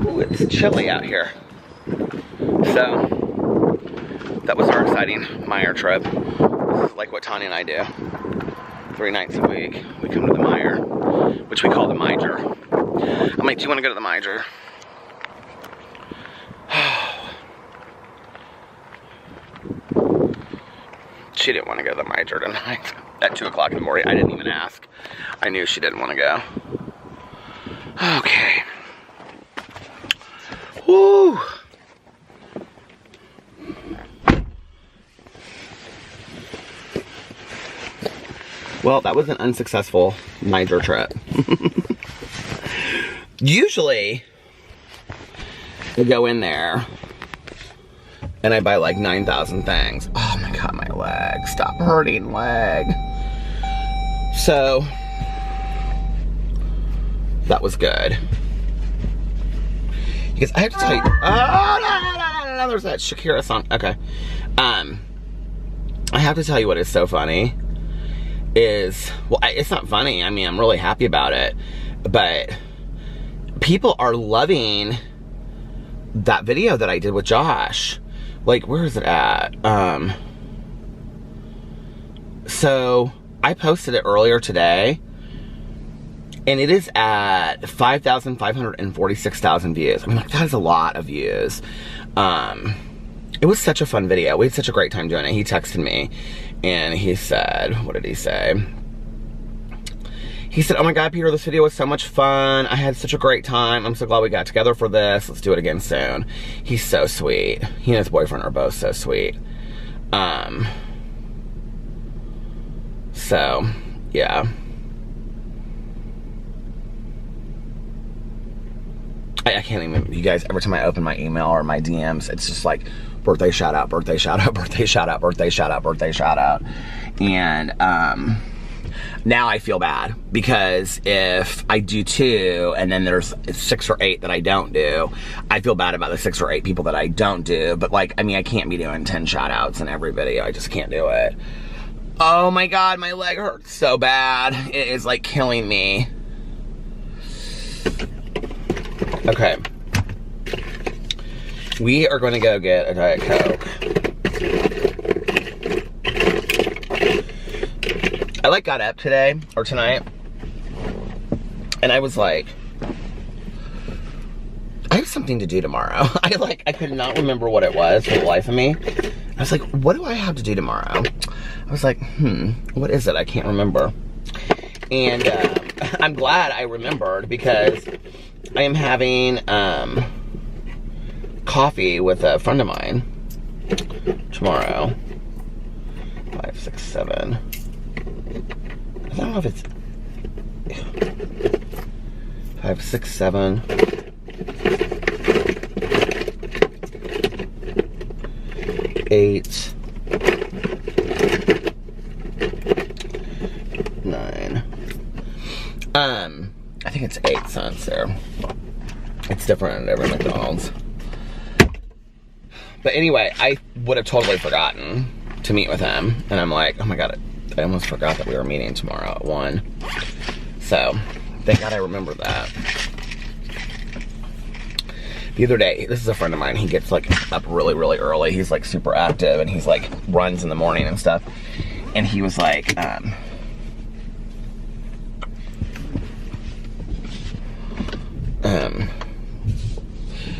Ooh, it's chilly out here. So, that was our exciting Meijer trip. This is like what Tanya and I do. 3 nights a week, we come to the Meijer, which we call the Meijer. I'm like, do you want to go to the Meijer? She didn't want to go to the Meijer tonight at 2 o'clock in the morning. I didn't even ask. I knew she didn't want to go. Okay. Woo! Well, that was an unsuccessful Meijer trip. Usually, I go in there and I buy like 9,000 things. Oh my God, my leg. Stop hurting, leg. So, that was good. Because I have to tell you, oh, no, there's that Shakira song. Okay. I have to tell you what is so funny is, well, it's not funny. I mean, I'm really happy about it. But people are loving that video that I did with Josh. Like, where is it at? So, I posted it earlier today. And it is at 5,546,000 views. I mean, like, that is a lot of views. It was such a fun video. We had such a great time doing it. He texted me and he said, what did he say? He said, oh my God, Peter, this video was so much fun. I had such a great time. I'm so glad we got together for this. Let's do it again soon. He's so sweet. He and his boyfriend are both so sweet. So, yeah. I can't even, you guys, every time I open my email or my DMs, it's just like birthday shout out, birthday shout out, birthday shout out, birthday shout out, birthday shout out. And now I feel bad because if I do 2 and then there's 6 or 8 that I don't do, I feel bad about the 6 or 8 people that I don't do. But like, I mean, I can't be doing 10 shout outs in every video. I just can't do it. Oh my God, my leg hurts so bad. It is like killing me. Okay, we are going to go get a Diet Coke. I like got up today, or tonight, and I was like, I have something to do tomorrow. I could not remember what it was for the life of me. I was like, what do I have to do tomorrow? I was like, what is it? I can't remember. And I'm glad I remembered because I am having coffee with a friend of mine tomorrow. 5, 6, 7. I don't know if it's 5, 6, 7. 8, 9. I think it's 8 cents there. It's different at every McDonald's. But anyway, I would have totally forgotten to meet with him. And I'm like, oh my God, I almost forgot that we were meeting tomorrow at 1. So, thank God I remembered that. The other day, this is a friend of mine, he gets like up really, really early. He's like super active and he's like runs in the morning and stuff. And he was like,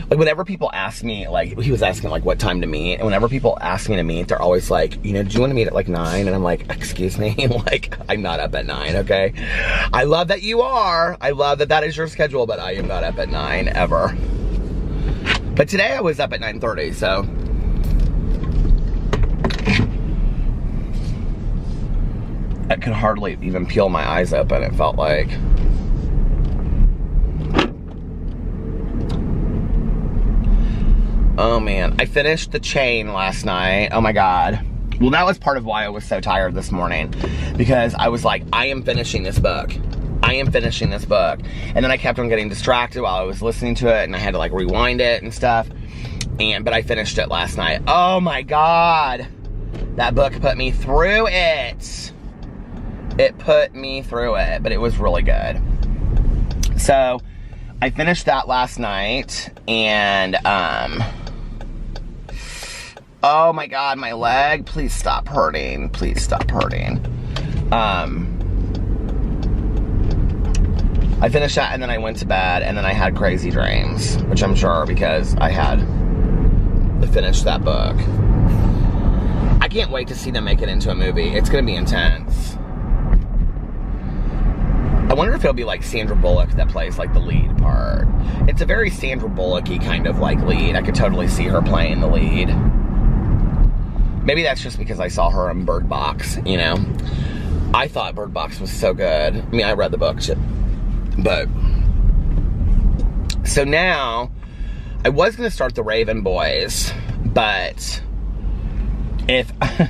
like whenever people ask me, like he was asking like what time to meet, and whenever people ask me to meet, they're always like, you know, do you want to meet at like 9? And I'm like, excuse me, like I'm not up at 9, okay? I love that you are. I love that that is your schedule, but I am not up at 9 ever. But today I was up at 9:30, so. I could hardly even peel my eyes open, it felt like. Oh man, I finished The Chain last night. Oh my God. Well, that was part of why I was so tired this morning, because I was like, I am finishing this book. I am finishing this book. And then I kept on getting distracted while I was listening to it, and I had to like rewind it and stuff. But I finished it last night. Oh my God. That book put me through it. It put me through it, but it was really good. So I finished that last night, and oh my God, my leg, please stop hurting. Please stop hurting. I finished that, and then I went to bed, and then I had crazy dreams, which I'm sure because I had to finish that book. I can't wait to see them make it into a movie. It's gonna be intense. I wonder if it'll be like Sandra Bullock that plays like the lead part. It's a very Sandra Bullock-y kind of like lead. I could totally see her playing the lead. Maybe that's just because I saw her in Bird Box, you know? I thought Bird Box was so good. I mean, I read the book, but... So now, I was gonna start The Raven Boys, but if I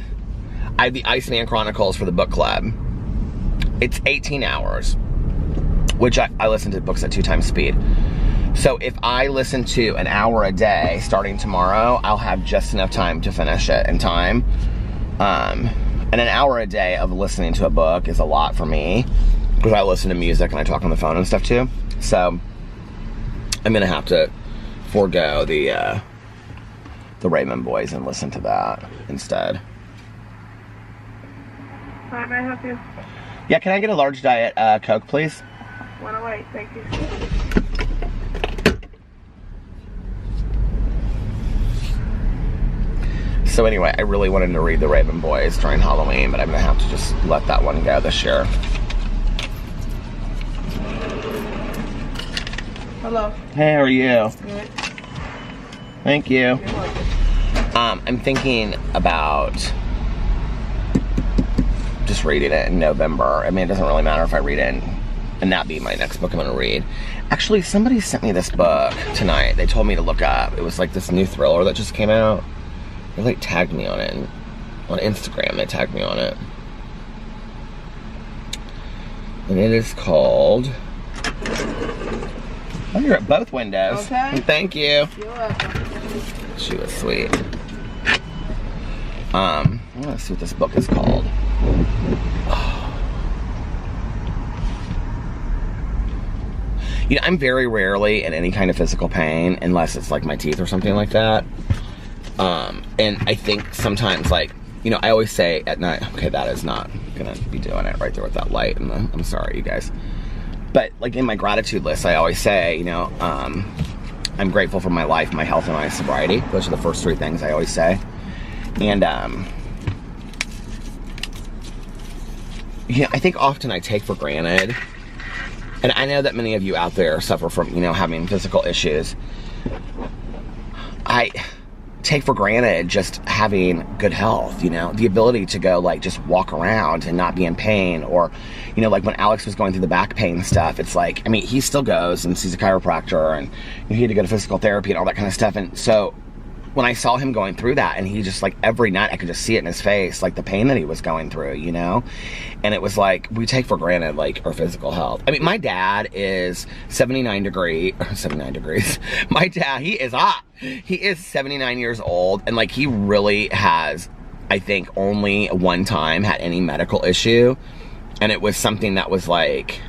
have the Iceman Chronicles for the book club, it's 18 hours, which I listen to books at 2 times speed. So if I listen to an hour a day starting tomorrow, I'll have just enough time to finish it in time. And an hour a day of listening to a book is a lot for me, because I listen to music and I talk on the phone and stuff too. So I'm gonna have to forego the Raven Boys and listen to that instead. Hi, may I help you? Yeah, can I get a large Diet Coke, please? 108, thank you. So anyway, I really wanted to read The Raven Boys during Halloween, but I'm gonna have to just let that one go this year. Hello. Hey, how are you? Good. Thank you. You're welcome. I'm thinking about just reading it in November. I mean, it doesn't really matter if I read it and that be my next book I'm gonna read. Actually, somebody sent me this book tonight. They told me to look up. It was like this new thriller that just came out. They like tagged me on it. On Instagram, they tagged me on it. And it is called... Oh, you're at both windows. Okay. Thank you. You're welcome. She was sweet. I'm gonna see what this book is called. You know, I'm very rarely in any kind of physical pain unless it's like my teeth or something like that. And I think sometimes, like, you know, I always say at night, okay, that is not gonna be doing it right there with that light. And I'm sorry, you guys. But like in my gratitude list, I always say, you know, I'm grateful for my life, my health, and my sobriety. Those are the first 3 things I always say. And yeah, I think often I take for granted, and I know that many of you out there suffer from, you know, having physical issues. I take for granted just having good health, you know, the ability to go like just walk around and not be in pain. Or, you know, like when Alex was going through the back pain stuff, it's like, I mean, he still goes and sees a chiropractor, and he had to go to physical therapy and all that kind of stuff. And so when I saw him going through that, and he just like every night I could just see it in his face, like the pain that he was going through, you know? And it was like, we take for granted like our physical health. I mean, my dad is 79 degrees. My dad, he is hot. He is 79 years old, and like he really has, I think, only one time had any medical issue. And it was something that was like,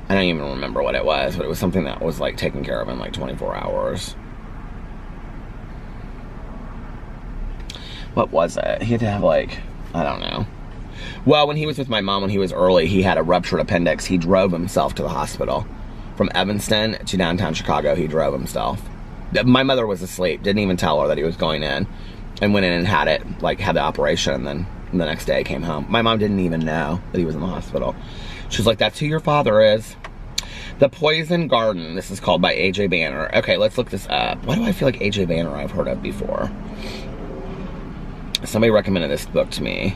I don't even remember what it was, but it was something that was like taken care of in like 24 hours. What was it? He had to have like, I don't know. Well, when he was with my mom when he was early, he had a ruptured appendix. He drove himself to the hospital. From Evanston to downtown Chicago, he drove himself. My mother was asleep, didn't even tell her that he was going in, and went in and had it, like had the operation, and then the next day came home. My mom didn't even know that he was in the hospital. She was like, that's who your father is. The Poison Garden, this is called by A.J. Banner. Okay, let's look this up. Why do I feel like A.J. Banner I've heard of before? Somebody recommended this book to me.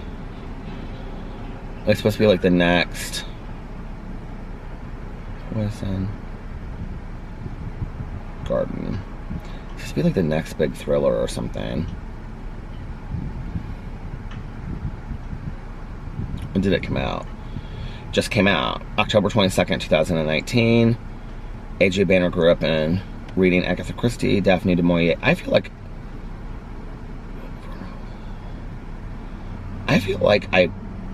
It's supposed to be like the next... What is that? Garden. It's supposed to be like the next big thriller or something. When did it come out? Just came out. October 22nd, 2019. A.J. Banner grew up in reading Agatha Christie, Daphne du Maurier. I feel like I feel like I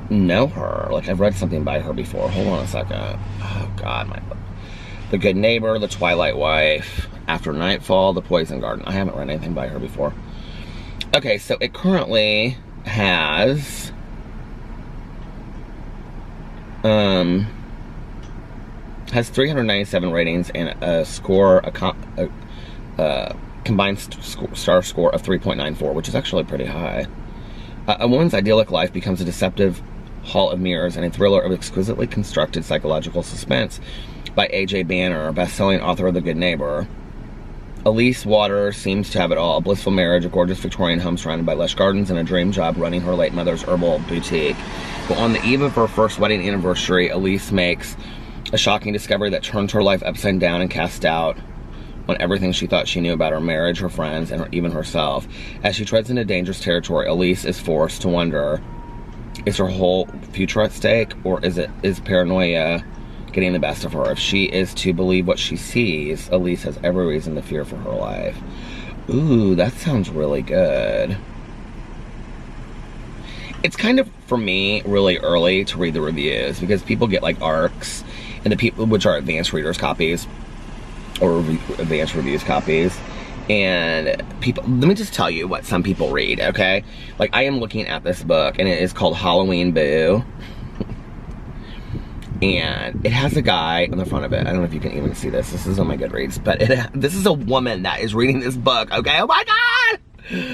know her. Like, I've read something by her before. Hold on a second. Oh, God, my book. The Good Neighbor, The Twilight Wife, After Nightfall, The Poison Garden. I haven't read anything by her before. Okay, so it currently has... has 397 ratings and a score, combined star score of 3.94, which is actually pretty high. A woman's idyllic life becomes a deceptive hall of mirrors and a thriller of exquisitely constructed psychological suspense by A.J. Banner, best-selling author of The Good Neighbor. Elise Waters seems to have it all. A blissful marriage, a gorgeous Victorian home surrounded by lush gardens, and a dream job running her late mother's herbal boutique. But on the eve of her first wedding anniversary, Elise makes a shocking discovery that turns her life upside down and casts doubt on everything she thought she knew about her marriage, her friends, and even herself. As she treads into dangerous territory, Elise is forced to wonder, is her whole future at stake, or is paranoia getting the best of her? If she is to believe what she sees, Elise has every reason to fear for her life. Ooh, that sounds really good. It's kind of, for me, really early to read the reviews, because people get like ARCs, and the people, which are advanced readers copies, or advanced reviews copies, and people, let me just tell you what some people read, okay? Like, I am looking at this book, and it is called Halloween Boo, and it has a guy on the front of it. I don't know if you can even see this. This is on my Goodreads, but this is a woman that is reading this book, okay? Oh my God!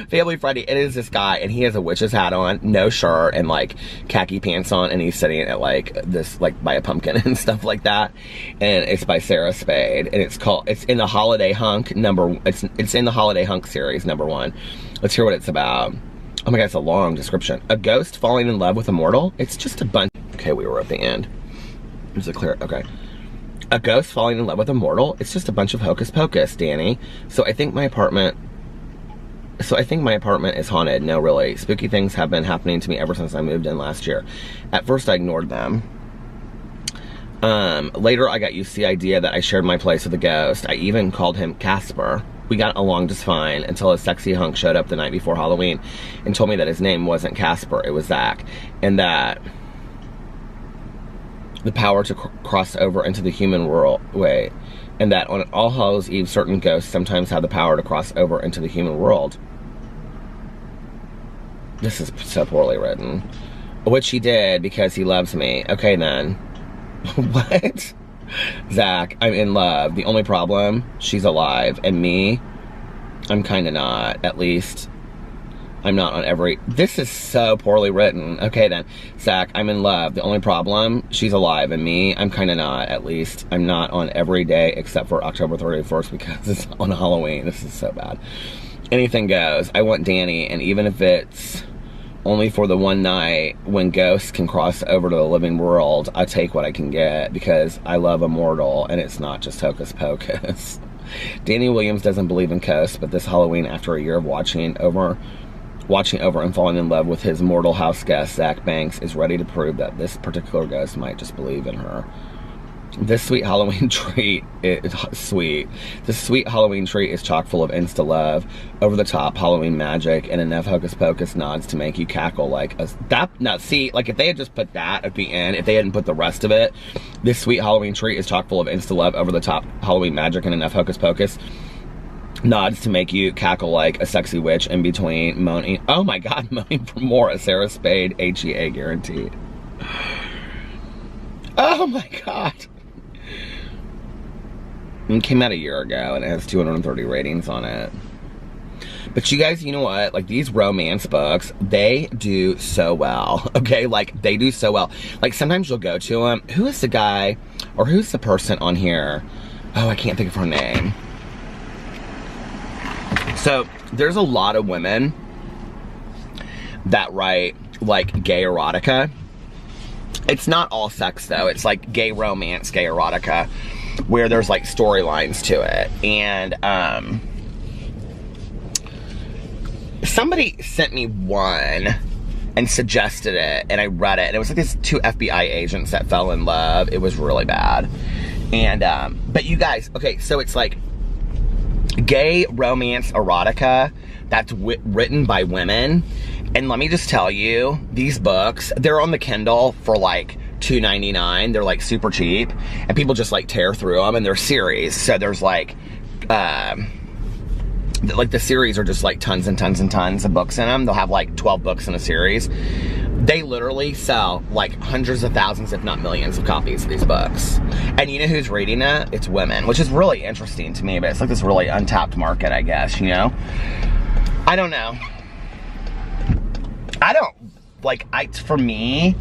Family Friday, it is this guy, and he has a witch's hat on, no shirt, and like khaki pants on, and he's sitting at like this, like by a pumpkin and stuff like that. And it's by Sarah Spade, and it's in the Holiday Hunk it's in the Holiday Hunk series, #1. Let's hear what it's about. Oh my God, it's a long description. A ghost falling in love with a mortal? It's just a bunch. Okay, we were at the end. There's a clear, okay. A ghost falling in love with a mortal? It's just a bunch of hocus pocus, Danny. So I think my apartment is haunted. No, really. Spooky things have been happening to me ever since I moved in last year. At first, I ignored them. Later, I got used to the idea that I shared my place with a ghost. I even called him Casper. We got along just fine until a sexy hunk showed up the night before Halloween and told me that his name wasn't Casper, it was Zach. And that the power to cross over into the human world, and that on All Hallows Eve, certain ghosts sometimes have the power to cross over into the human world. This is so poorly written. Which he did because he loves me. Okay then. What? Zach, I'm in love. The only problem, she's alive. And me, I'm kinda not. At least, I'm not on every... This is so poorly written. Okay then. Zach, I'm in love. The only problem, she's alive. And me, I'm kinda not. At least, I'm not on every day except for October 31st because it's on Halloween. This is so bad. Anything goes. I want Danny, and even if it's only for the one night when ghosts can cross over to the living world, I take what I can get because I love a mortal and it's not just hocus pocus. Danny Williams doesn't believe in ghosts, but this Halloween, after a year of watching over and falling in love with his mortal house guest, Zach Banks is ready to prove that this particular ghost might just believe in her. This sweet Halloween treat is sweet. This sweet Halloween treat is chock full of insta-love, over-the-top Halloween magic, and enough hocus-pocus nods to make you cackle like a... Now, see, like, if they had just put that at the end, if they hadn't put the rest of it, this sweet Halloween treat is chock full of insta-love, over-the-top Halloween magic, and enough hocus-pocus nods to make you cackle like a sexy witch in between moaning... Oh my God, moaning for more. A Sarah Spade, HEA guaranteed. Oh my God. It came out a year ago and it has 230 ratings on it. But you guys, you know what? Like, these romance books, they do so well, okay? Like, they do so well. Like, sometimes you'll go to them. Who is the guy or who's the person on here? Oh, I can't think of her name. So, there's a lot of women that write, like, gay erotica. It's not all sex, though. It's, like, gay romance, gay erotica, where there's like storylines to it. And somebody sent me one and suggested it, and I read it, and it was like these two FBI agents that fell in love. It was really bad. And but you guys, okay, so it's like gay romance erotica that's written by women. And let me just tell you, these books, they're on the Kindle for like $2.99. They're like super cheap, and people just like tear through them, and they're series. So there's like the series are just like tons and tons and tons of books in them. They'll have like 12 books in a series. They literally sell like hundreds of thousands, if not millions of copies of these books. And you know who's reading it? It's women, which is really interesting to me, but it's like this really untapped market, I guess, you know? I don't know. I don't, like, for me,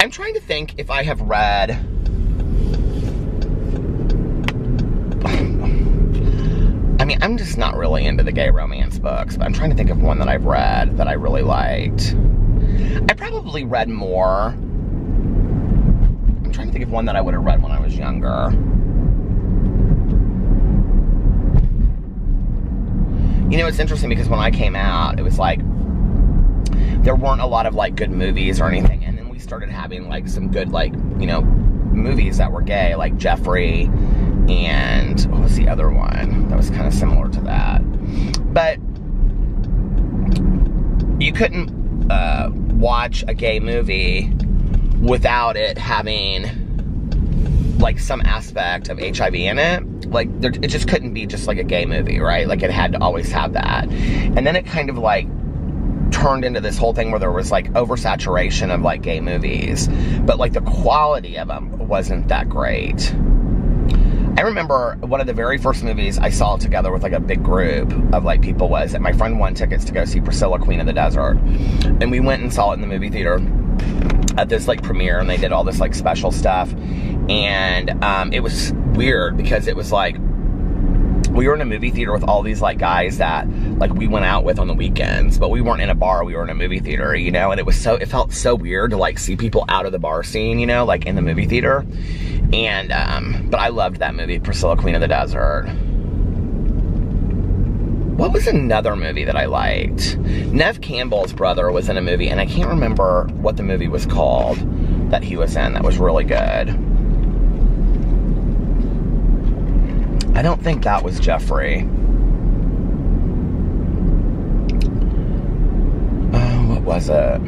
I'm trying to think if I have read, I mean, I'm just not really into the gay romance books, but I'm trying to think of one that I've read that I really liked. I probably read more. I'm trying to think of one that I would have read when I was younger. You know, it's interesting because when I came out, it was like, there weren't a lot of like good movies or anything, and then we started having like some good, like, you know, movies that were gay, like Jeffrey, and what was the other one that was kind of similar to that? But you couldn't watch a gay movie without it having like some aspect of HIV in it. Like, it just couldn't be just like a gay movie, right? Like, it had to always have that. And then it kind of like turned into this whole thing where there was like oversaturation of like gay movies, but like the quality of them wasn't that great. I remember one of the very first movies I saw together with like a big group of like people was that my friend won tickets to go see Priscilla, Queen of the Desert. And we went and saw it in the movie theater at this like premiere, and they did all this like special stuff. And it was weird because it was like, we were in a movie theater with all these like guys that like we went out with on the weekends, but we weren't in a bar, we were in a movie theater, you know? And it felt so weird to like see people out of the bar scene, you know, like in the movie theater. And, but I loved that movie, Priscilla, Queen of the Desert. What was another movie that I liked? Neve Campbell's brother was in a movie, and I can't remember what the movie was called that he was in that was really good. I don't think that was Jeffrey. What was it?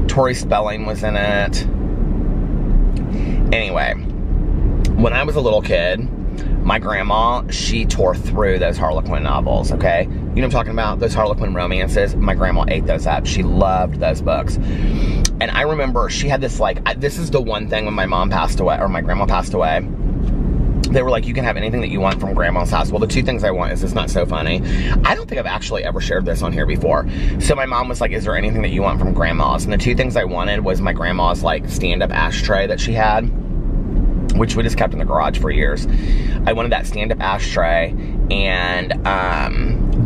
Tori Spelling was in it. Anyway, when I was a little kid, my grandma, she tore through those Harlequin novels, okay? You know what I'm talking about? Those Harlequin romances. My grandma ate those up. She loved those books. And I remember she had this, like, this is the one thing when my mom passed away, or my grandma passed away. They were like, you can have anything that you want from grandma's house. Well, the two things I want is, it's not so funny. I don't think I've actually ever shared this on here before. So my mom was like, is there anything that you want from grandma's? And the two things I wanted was my grandma's like stand-up ashtray that she had, which we just kept in the garage for years. I wanted that stand-up ashtray, and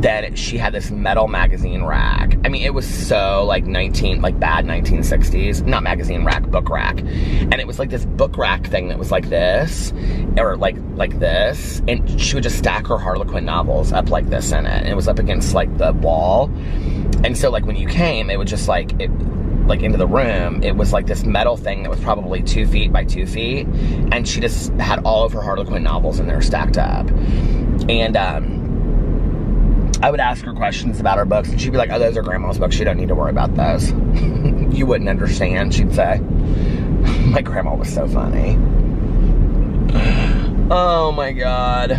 then she had this metal magazine rack. I mean, it was so like bad 1960s, not magazine rack, book rack. And it was like this book rack thing that was like this, or like this, and she would just stack her Harlequin novels up like this in it, and it was up against like the wall. And so like when you came, it would just like, like into the room, it was like this metal thing that was probably 2 feet by 2 feet, and she just had all of her Harlequin novels in there stacked up. And I would ask her questions about her books, and she'd be like, oh, those are grandma's books, you don't need to worry about those. You wouldn't understand, she'd say. My grandma was so funny. Oh my God.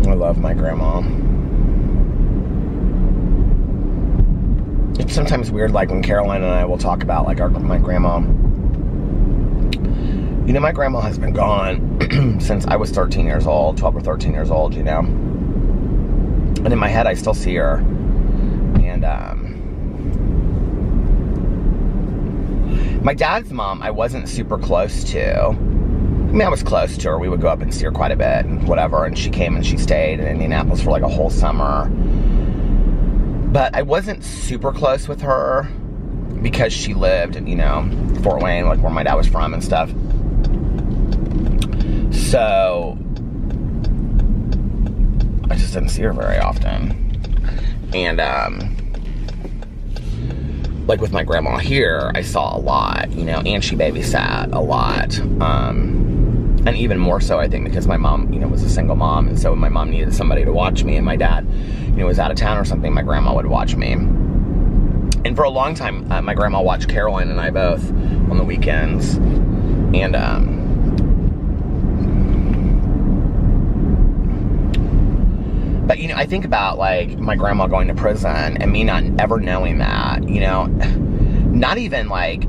I love my grandma. It's sometimes weird, like when Caroline and I will talk about like my grandma. You know, my grandma has been gone since I was 13 years old, 12 or 13 years old, you know. And in my head, I still see her. And my dad's mom, I wasn't super close to. I mean, I was close to her. We would go up and see her quite a bit and whatever. And she came and she stayed in Indianapolis for like a whole summer. But I wasn't super close with her because she lived in, you know, Fort Wayne, like where my dad was from and stuff. So just didn't see her very often. And, like with my grandma here, I saw a lot, you know, and she babysat a lot. And even more so, I think, because my mom, you know, was a single mom, and so when my mom needed somebody to watch me and my dad, you know, was out of town or something, my grandma would watch me. And for a long time, my grandma watched Caroline and I both on the weekends. And, but, you know, I think about, like, my grandma going to prison and me not ever knowing that, you know, not even, like,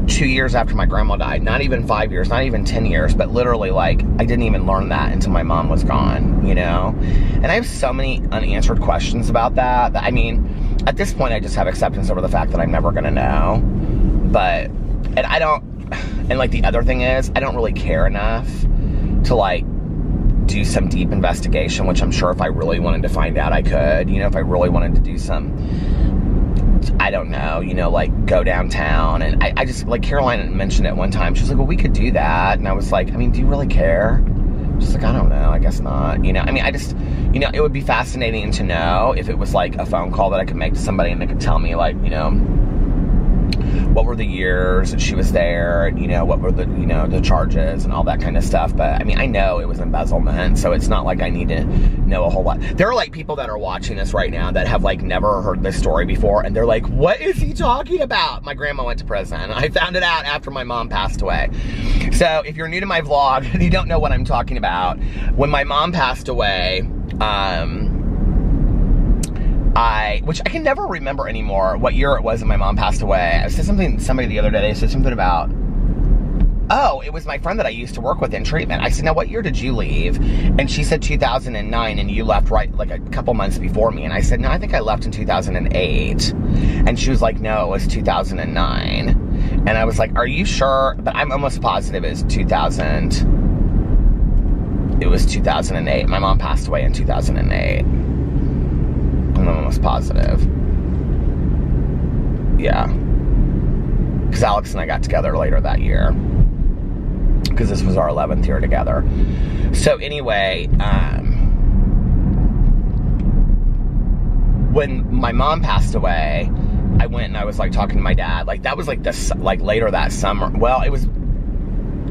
2 years after my grandma died, not even 5 years, not even 10 years, but literally, like, I didn't even learn that until my mom was gone, you know? And I have so many unanswered questions about that, I mean, at this point, I just have acceptance over the fact that I'm never gonna know. But, and I don't, and, like, the other thing is, I don't really care enough to, like, do some deep investigation, which I'm sure if I really wanted to find out, I could, you know, if I really wanted to do some, I don't know, you know, like, go downtown. And I just, like, Caroline mentioned it one time. She was like, well, we could do that. And I was like, I mean, do you really care? She's like, I don't know, I guess not. You know, I mean, I just, you know, it would be fascinating to know if it was, like, a phone call that I could make to somebody and they could tell me, like, you know, what were the years that she was there, and, you know, what were the, you know, the charges and all that kind of stuff. But I mean, I know it was embezzlement, so it's not like I need to know a whole lot. There are, like, people that are watching this right now that have, like, never heard this story before, and they're like, what is he talking about? My grandma went to prison. I found it out after my mom passed away. So if you're new to my vlog and you don't know what I'm talking about, when my mom passed away, which I can never remember anymore what year it was that my mom passed away. I said somebody the other day, they said something about, oh, it was my friend that I used to work with in treatment. I said, now what year did you leave? And she said 2009, and you left right, like, a couple months before me. And I said, no, I think I left in 2008. And she was like, no, it was 2009. And I was like, are you sure? But I'm almost positive it was 2000. It was 2008. My mom passed away in 2008. I'm almost positive. Yeah. Because Alex and I got together later that year. Because this was our 11th year together. So anyway, when my mom passed away, I went and I was, like, talking to my dad. Like, that was, like, later that summer. Well, it was,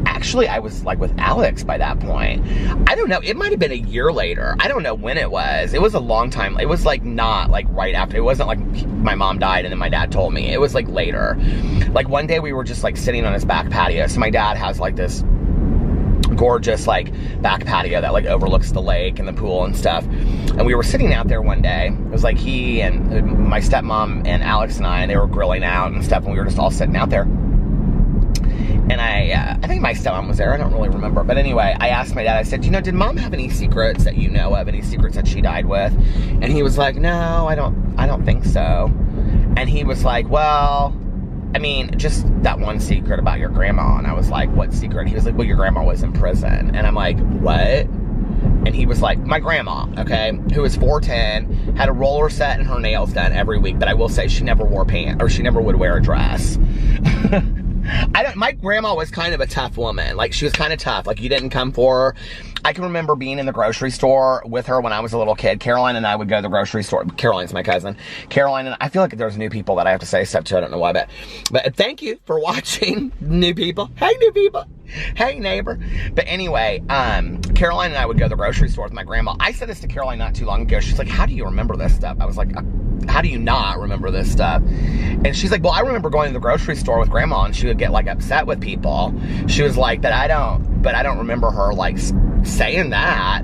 actually, I was, like, with Alex by that point. I don't know. It might have been a year later. I don't know when it was. It was a long time. It was, like, not, like, right after. It wasn't, like, my mom died and then my dad told me. It was, like, later. Like, one day we were just, like, sitting on his back patio. So my dad has, like, this gorgeous, like, back patio that, like, overlooks the lake and the pool and stuff. And we were sitting out there one day. It was, like, he and my stepmom and Alex and I, and they were grilling out and stuff, and we were just all sitting out there. And I think my stepmom was there. I don't really remember. But anyway, I asked my dad, I said, you know, did mom have any secrets that you know of? Any secrets that she died with? And he was like, no, I don't think so. And he was like, well, I mean, just that one secret about your grandma. And I was like, what secret? He was like, well, your grandma was in prison. And I'm like, what? And he was like, my grandma, okay, who was 4'10", had a roller set and her nails done every week. But I will say she never wore pants, or she never would wear a dress. My grandma was kind of a tough woman. Like, she was kind of tough. Like, you didn't come for her. I can remember being in the grocery store with her when I was a little kid. Caroline and I would go to the grocery store. Caroline's my cousin. Caroline and I feel like there's new people that I have to say stuff to. I don't know why, but thank you for watching, new people. Hey, new people. Hey, neighbor. But anyway, Caroline and I would go to the grocery store with my grandma. I said this to Caroline not too long ago. She's like, how do you remember this stuff? I was like, how do you not remember this stuff? And she's like, well, I remember going to the grocery store with grandma and she would get, like, upset with people. She was like, but I don't remember her, like, saying that.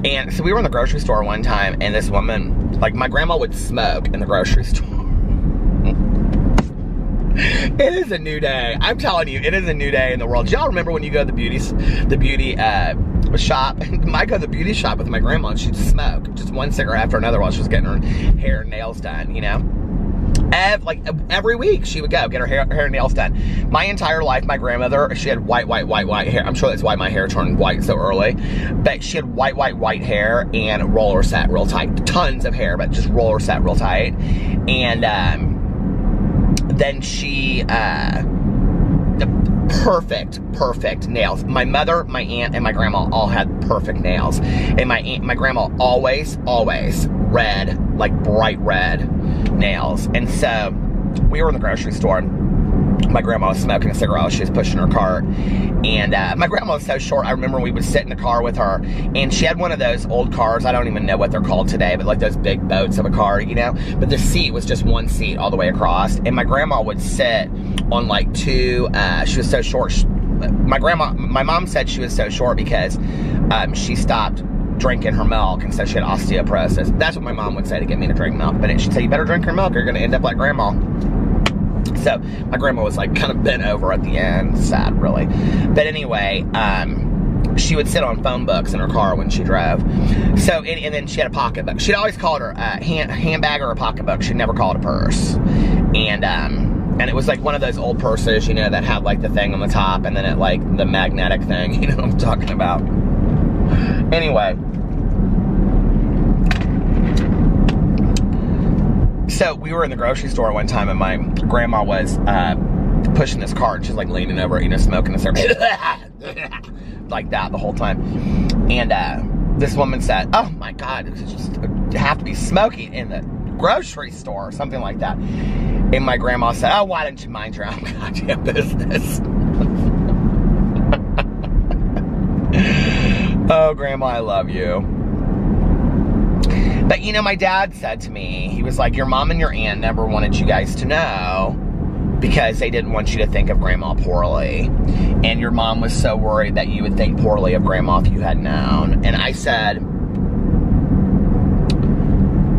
And so we were in the grocery store one time, and this woman, like, my grandma would smoke in the grocery store. It is a new day. I'm telling you, it is a new day in the world. Do y'all remember when you go to the beauty shop? I go to the beauty shop with my grandma, and she'd smoke just one cigarette after another while she was getting her hair and nails done, you know? Every week she would go get her hair and nails done. My entire life, my grandmother, she had white hair. I'm sure that's why my hair turned white so early. But she had white hair and roller set real tight. Tons of hair, but just roller set real tight. And then she, perfect nails. My mother, my aunt, and my grandma all had perfect nails. And my grandma always red, like bright red nails. And so we were in the grocery store, and my grandma was smoking a cigarette while she was pushing her cart. And my grandma was so short, I remember we would sit in the car with her, and she had one of those old cars, I don't even know what they're called today, but like those big boats of a car, you know? But the seat was just one seat all the way across, and my grandma would sit on like two, she was so short, my mom said she was so short because she stopped drinking her milk, and so she had osteoporosis. That's what my mom would say to get me to drink milk, but she'd say, you better drink your milk or you're gonna end up like grandma. So my grandma was like kind of bent over at the end. Sad, really. But anyway, she would sit on phone books in her car when she drove. So, and then she had a pocketbook. She'd always called her a handbag or a pocketbook. She'd never called it a purse. And it was like one of those old purses, you know, that had like the thing on the top and then it like the magnetic thing, you know what I'm talking about. Anyway. So we were in the grocery store one time, and my grandma was pushing this cart, and she's like leaning over, you know, smoking a cigarette, like that the whole time. And this woman said, "Oh my God, you just have to be smoking in the grocery store," or something like that. And my grandma said, "Oh, why didn't you mind your own goddamn business?" Oh, Grandma, I love you. But, you know, my dad said to me, he was like, your mom and your aunt never wanted you guys to know because they didn't want you to think of Grandma poorly. And your mom was so worried that you would think poorly of Grandma if you had known. And I said,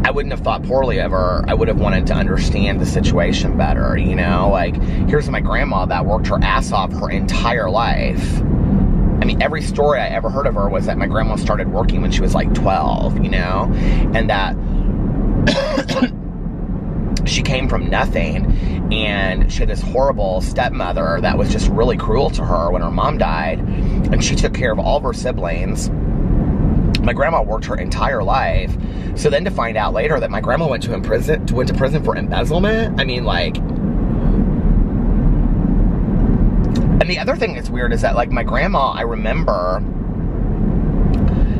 I wouldn't have thought poorly of her. I would have wanted to understand the situation better, you know? Like, here's my grandma that worked her ass off her entire life. I mean, every story I ever heard of her was that my grandma started working when she was like 12, you know? And that she came from nothing, and she had this horrible stepmother that was just really cruel to her when her mom died, and she took care of all of her siblings. My grandma worked her entire life. So then to find out later that my grandma went to prison for embezzlement, I mean, like... And the other thing that's weird is that, like, my grandma, I remember,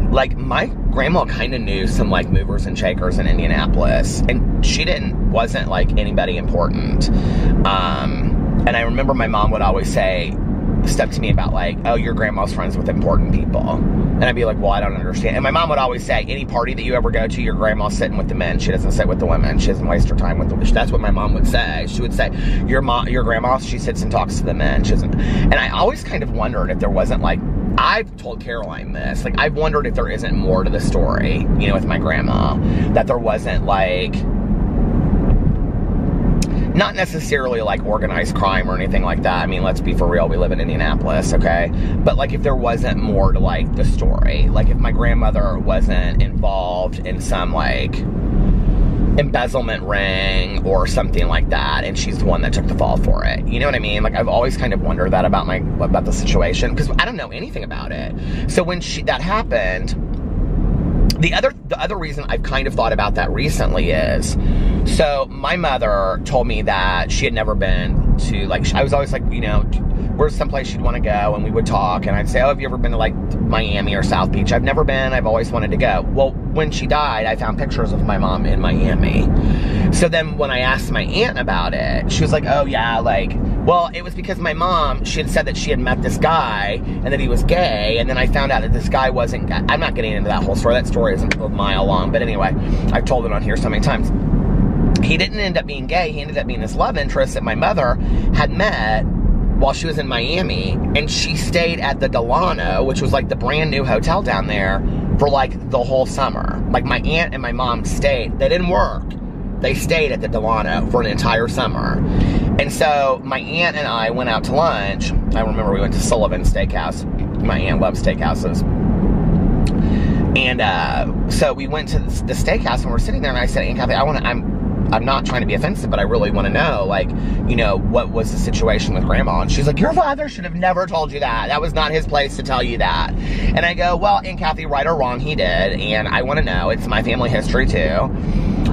like, my grandma kind of knew some, like, movers and shakers in Indianapolis, and she wasn't, like, anybody important. And I remember my mom would always say stuff to me about, like, oh, your grandma's friends with important people. And I'd be like, well, I don't understand. And my mom would always say, any party that you ever go to, your grandma's sitting with the men. She doesn't sit with the women. She doesn't waste her time with the women. That's what my mom would say. She would say, your grandma, she sits and talks to the men. She doesn't. And I always kind of wondered if there wasn't, like, I've told Caroline this, like, I've wondered if there isn't more to the story, you know, with my grandma. That there wasn't, like... Not necessarily like organized crime or anything like that. I mean, let's be for real, we live in Indianapolis, okay? But like if there wasn't more to like the story, like if my grandmother wasn't involved in some like embezzlement ring or something like that, and she's the one that took the fall for it. You know what I mean? Like I've always kind of wondered that about the situation, because I don't know anything about it. So when that happened, the other reason I've kind of thought about that recently is, so my mother told me that she had never been to, like, I was always like, you know, where's someplace she'd want to go, and we would talk, and I'd say, oh, have you ever been to, like, Miami or South Beach? I've never been, I've always wanted to go. Well, when she died, I found pictures of my mom in Miami. So then when I asked my aunt about it, she was like, oh, yeah, like, well, it was because my mom, she had said that she had met this guy, and that he was gay, and then I found out that this guy wasn't, I'm not getting into that whole story, that story isn't a mile long, but anyway, I've told it on here so many times. He didn't end up being gay, he ended up being this love interest that my mother had met while she was in Miami, and she stayed at the Delano, which was like the brand new hotel down there, for like the whole summer. Like my aunt and my mom stayed, they didn't work, they stayed at the Delano for an entire summer. And so my aunt and I went out to lunch. I remember we went to Sullivan's Steakhouse. My aunt loves steakhouses. And so we went to the steakhouse, and we're sitting there, and I said, Aunt Kathy, I'm not trying to be offensive, but I really want to know, like, you know, what was the situation with Grandma? And she's like, your father should have never told you that. That was not his place to tell you that. And I go, well, Aunt Kathy, right or wrong, he did, and I want to know. It's my family history, too.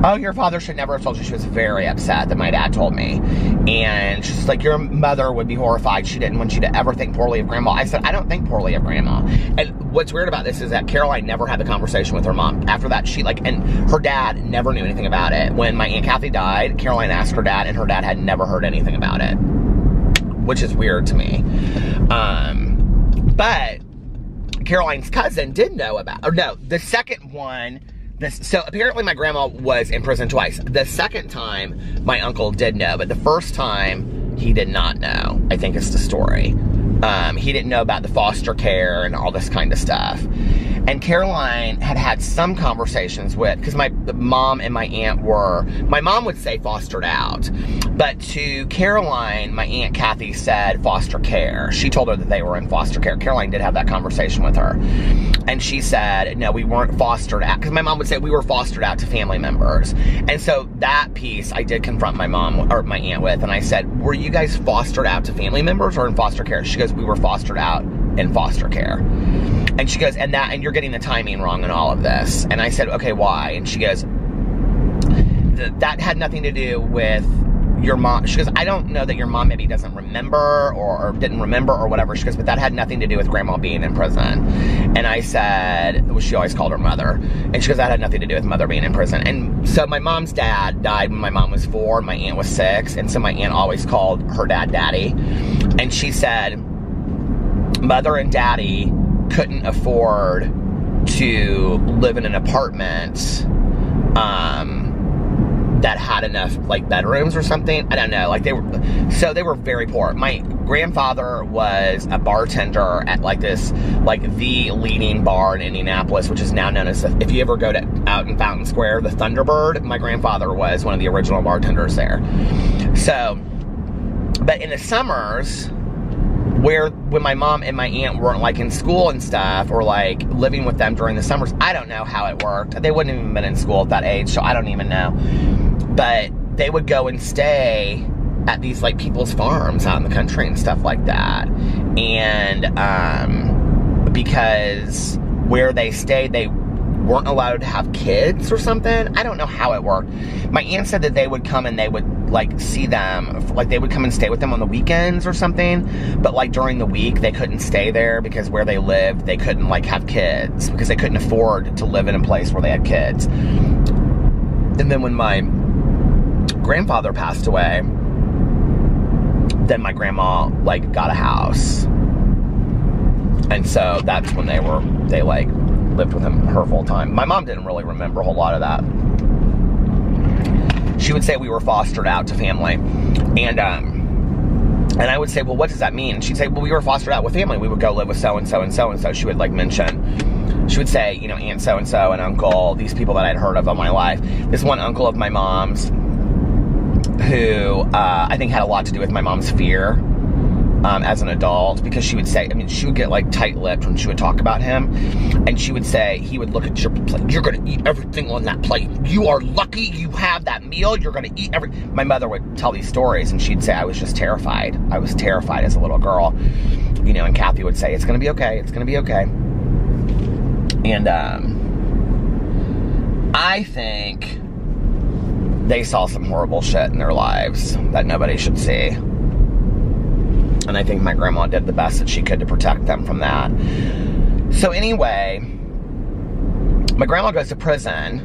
oh, your father should never have told you. She was very upset that my dad told me. And she's like, your mother would be horrified. She didn't want you to ever think poorly of Grandma. I said, I don't think poorly of Grandma. And what's weird about this is that Caroline never had the conversation with her mom. After that, and her dad never knew anything about it. When my Aunt Kathy died, Caroline asked her dad, and her dad had never heard anything about it, which is weird to me. But Caroline's cousin did know about, or no, the second one, so apparently my grandma was in prison twice. The second time, my uncle did know, but the first time, he did not know, I think is the story. He didn't know about the foster care and all this kind of stuff. And Caroline had some conversations with, because my mom and my aunt were, my mom would say fostered out, but to Caroline, my Aunt Kathy said foster care. She told her that they were in foster care. Caroline did have that conversation with her. And she said, no, we weren't fostered out, because my mom would say we were fostered out to family members. And so that piece I did confront my mom, or my aunt with, and I said, were you guys fostered out to family members or in foster care? She goes, we were fostered out in foster care. And she goes, and you're getting the timing wrong in all of this. And I said, okay, why? And she goes, that had nothing to do with your mom. She goes, I don't know that your mom maybe doesn't remember or didn't remember or whatever. She goes, but that had nothing to do with Grandma being in prison. And I said, well, she always called her mother. And she goes, that had nothing to do with mother being in prison. And so my mom's dad died when my mom was 4 and my aunt was 6. And so my aunt always called her dad Daddy. And she said, mother and Daddy couldn't afford to live in an apartment that had enough like bedrooms or something. I don't know. Like they were very poor. My grandfather was a bartender at like this, like the leading bar in Indianapolis, which is now known as, if you ever go out in Fountain Square, the Thunderbird. My grandfather was one of the original bartenders there. So, but in the summers, when my mom and my aunt weren't like in school and stuff, or like living with them during the summers, I don't know how it worked. They wouldn't have even been in school at that age, so I don't even know. But they would go and stay at these like people's farms out in the country and stuff like that. And because where they stayed, they weren't allowed to have kids or something. I don't know how it worked. My aunt said that they would come and they would like see them, like they would come and stay with them on the weekends or something, but like during the week they couldn't stay there because where they lived they couldn't like have kids because they couldn't afford to live in a place where they had kids. And then when my grandfather passed away, then my grandma like got a house, and so that's when they like lived with her full time. My mom didn't really remember a whole lot of that. She would say we were fostered out to family, and I would say, well, what does that mean? And she'd say, well, we were fostered out with family. We would go live with so and so and so and so. She would like mention, she would say, you know, Aunt so and so and Uncle, these people that I'd heard of all my life. This one uncle of my mom's, who I think had a lot to do with my mom's fear as an adult, because she would say, I mean, she would get like tight-lipped when she would talk about him, and she would say, he would look at your plate, you're gonna eat everything on that plate, you are lucky you have that meal, you're gonna eat my mother would tell these stories, and she'd say, I was just terrified. I was terrified as a little girl, you know, and Kathy would say, it's gonna be okay, it's gonna be okay. And I think they saw some horrible shit in their lives that nobody should see. And I think my grandma did the best that she could to protect them from that. So anyway, my grandma goes to prison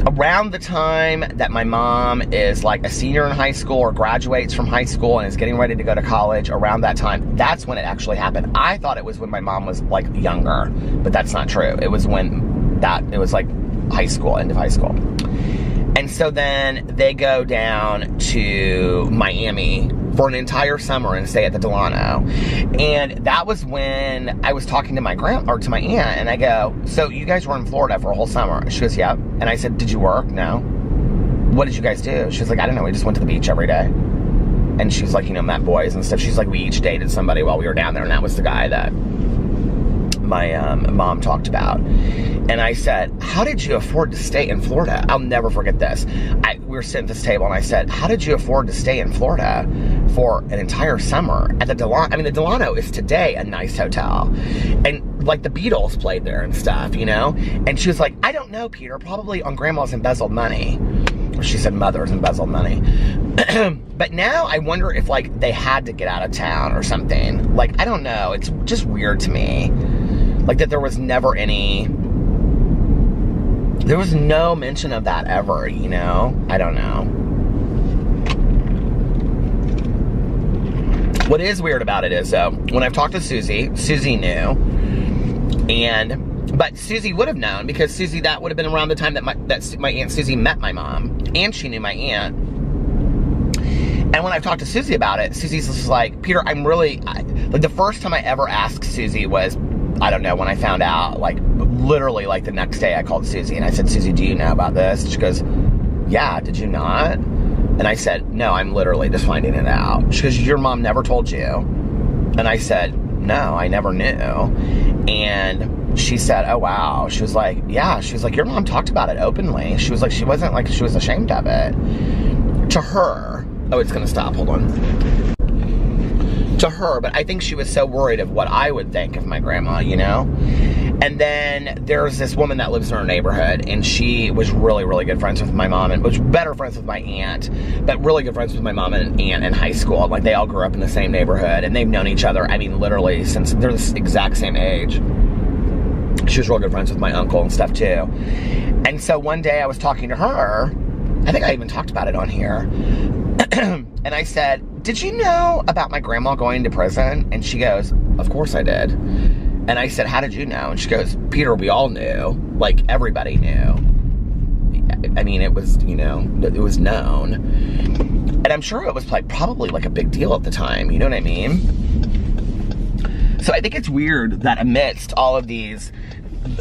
around the time that my mom is like a senior in high school or graduates from high school and is getting ready to go to college. Around that time, that's when it actually happened. I thought it was when my mom was like younger, but that's not true. It was it was like high school, end of high school. And so then they go down to Miami for an entire summer and stay at the Delano. And that was when I was talking to my to my aunt, and I go, so you guys were in Florida for a whole summer? She goes, yeah. And I said, did you work? No. What did you guys do? She was like, I don't know, we just went to the beach every day. And she's like, you know, met boys and stuff. She's like, we each dated somebody while we were down there, and that was the guy that mom talked about. And I said, how did you afford to stay in Florida? I'll never forget this. We were sitting at this table and I said, how did you afford to stay in Florida for an entire summer at the Delano? I mean, the Delano is today a nice hotel. And like the Beatles played there and stuff, you know? And she was like, I don't know, Peter, probably on grandma's embezzled money. Or she said mother's embezzled money. But now I wonder if like they had to get out of town or something. Like, I don't know. It's just weird to me. Like that there was never there was no mention of that ever, you know? I don't know. What is weird about it is, though, when I've talked to Susie, Susie knew. But Susie would have known, because Susie, that would have been around the time that my Aunt Susie met my mom. And she knew my aunt. And when I've talked to Susie about it, Susie's just like, Peter, like the first time I ever asked Susie was, I don't know, when I found out, like, literally, like, the next day I called Susie and I said, Susie, do you know about this? She goes, yeah, did you not? And I said, no, I'm literally just finding it out. She goes, your mom never told you? And I said, no, I never knew. And she said, oh, wow. She was like, yeah. She was like, your mom talked about it openly. She was like, she wasn't like, she was ashamed of it. To her, oh, it's going to stop. Hold on. To her, but I think she was so worried of what I would think of my grandma, you know? And then there's this woman that lives in our neighborhood, and she was really, really good friends with my mom, and was better friends with my aunt, but really good friends with my mom and aunt in high school. Like, they all grew up in the same neighborhood, and they've known each other, I mean, literally since they're the exact same age. She was real good friends with my uncle and stuff, too. And so one day I was talking to her, I think I even talked about it on here, and I said, did you know about my grandma going to prison? And she goes, of course I did. And I said, how did you know? And she goes, Peter, we all knew. Like, everybody knew. I mean, it was, you know, it was known. And I'm sure it was like probably like a big deal at the time, you know what I mean? So I think it's weird that amidst all of these,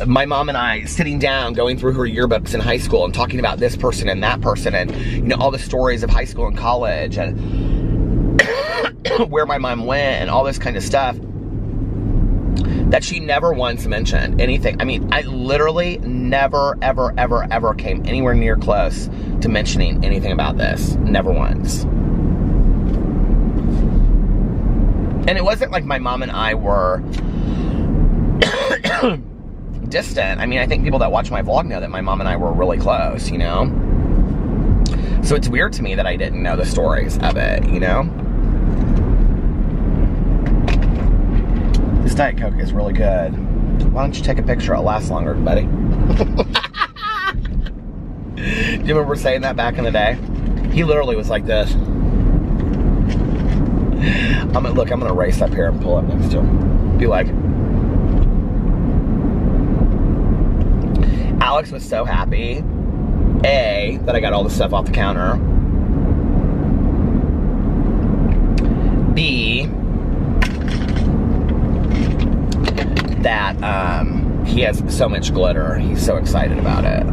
my mom and I sitting down, going through her yearbooks in high school and talking about this person and that person and, you know, all the stories of high school and college and where my mom went and all this kind of stuff, that she never once mentioned anything. I mean, I literally never, ever, ever, ever came anywhere near close to mentioning anything about this. Never once. And it wasn't like my mom and I were distant. I mean, I think people that watch my vlog know that my mom and I were really close, you know? So it's weird to me that I didn't know the stories of it, you know? This Diet Coke is really good. Why don't you take a picture? It'll last longer, buddy. Do you remember saying that back in the day? He literally was like this. I'm gonna race up here and pull up next to him. Be like, Alex was so happy, A, that I got all the stuff off the counter. B, that he has so much glitter. He's so excited about it.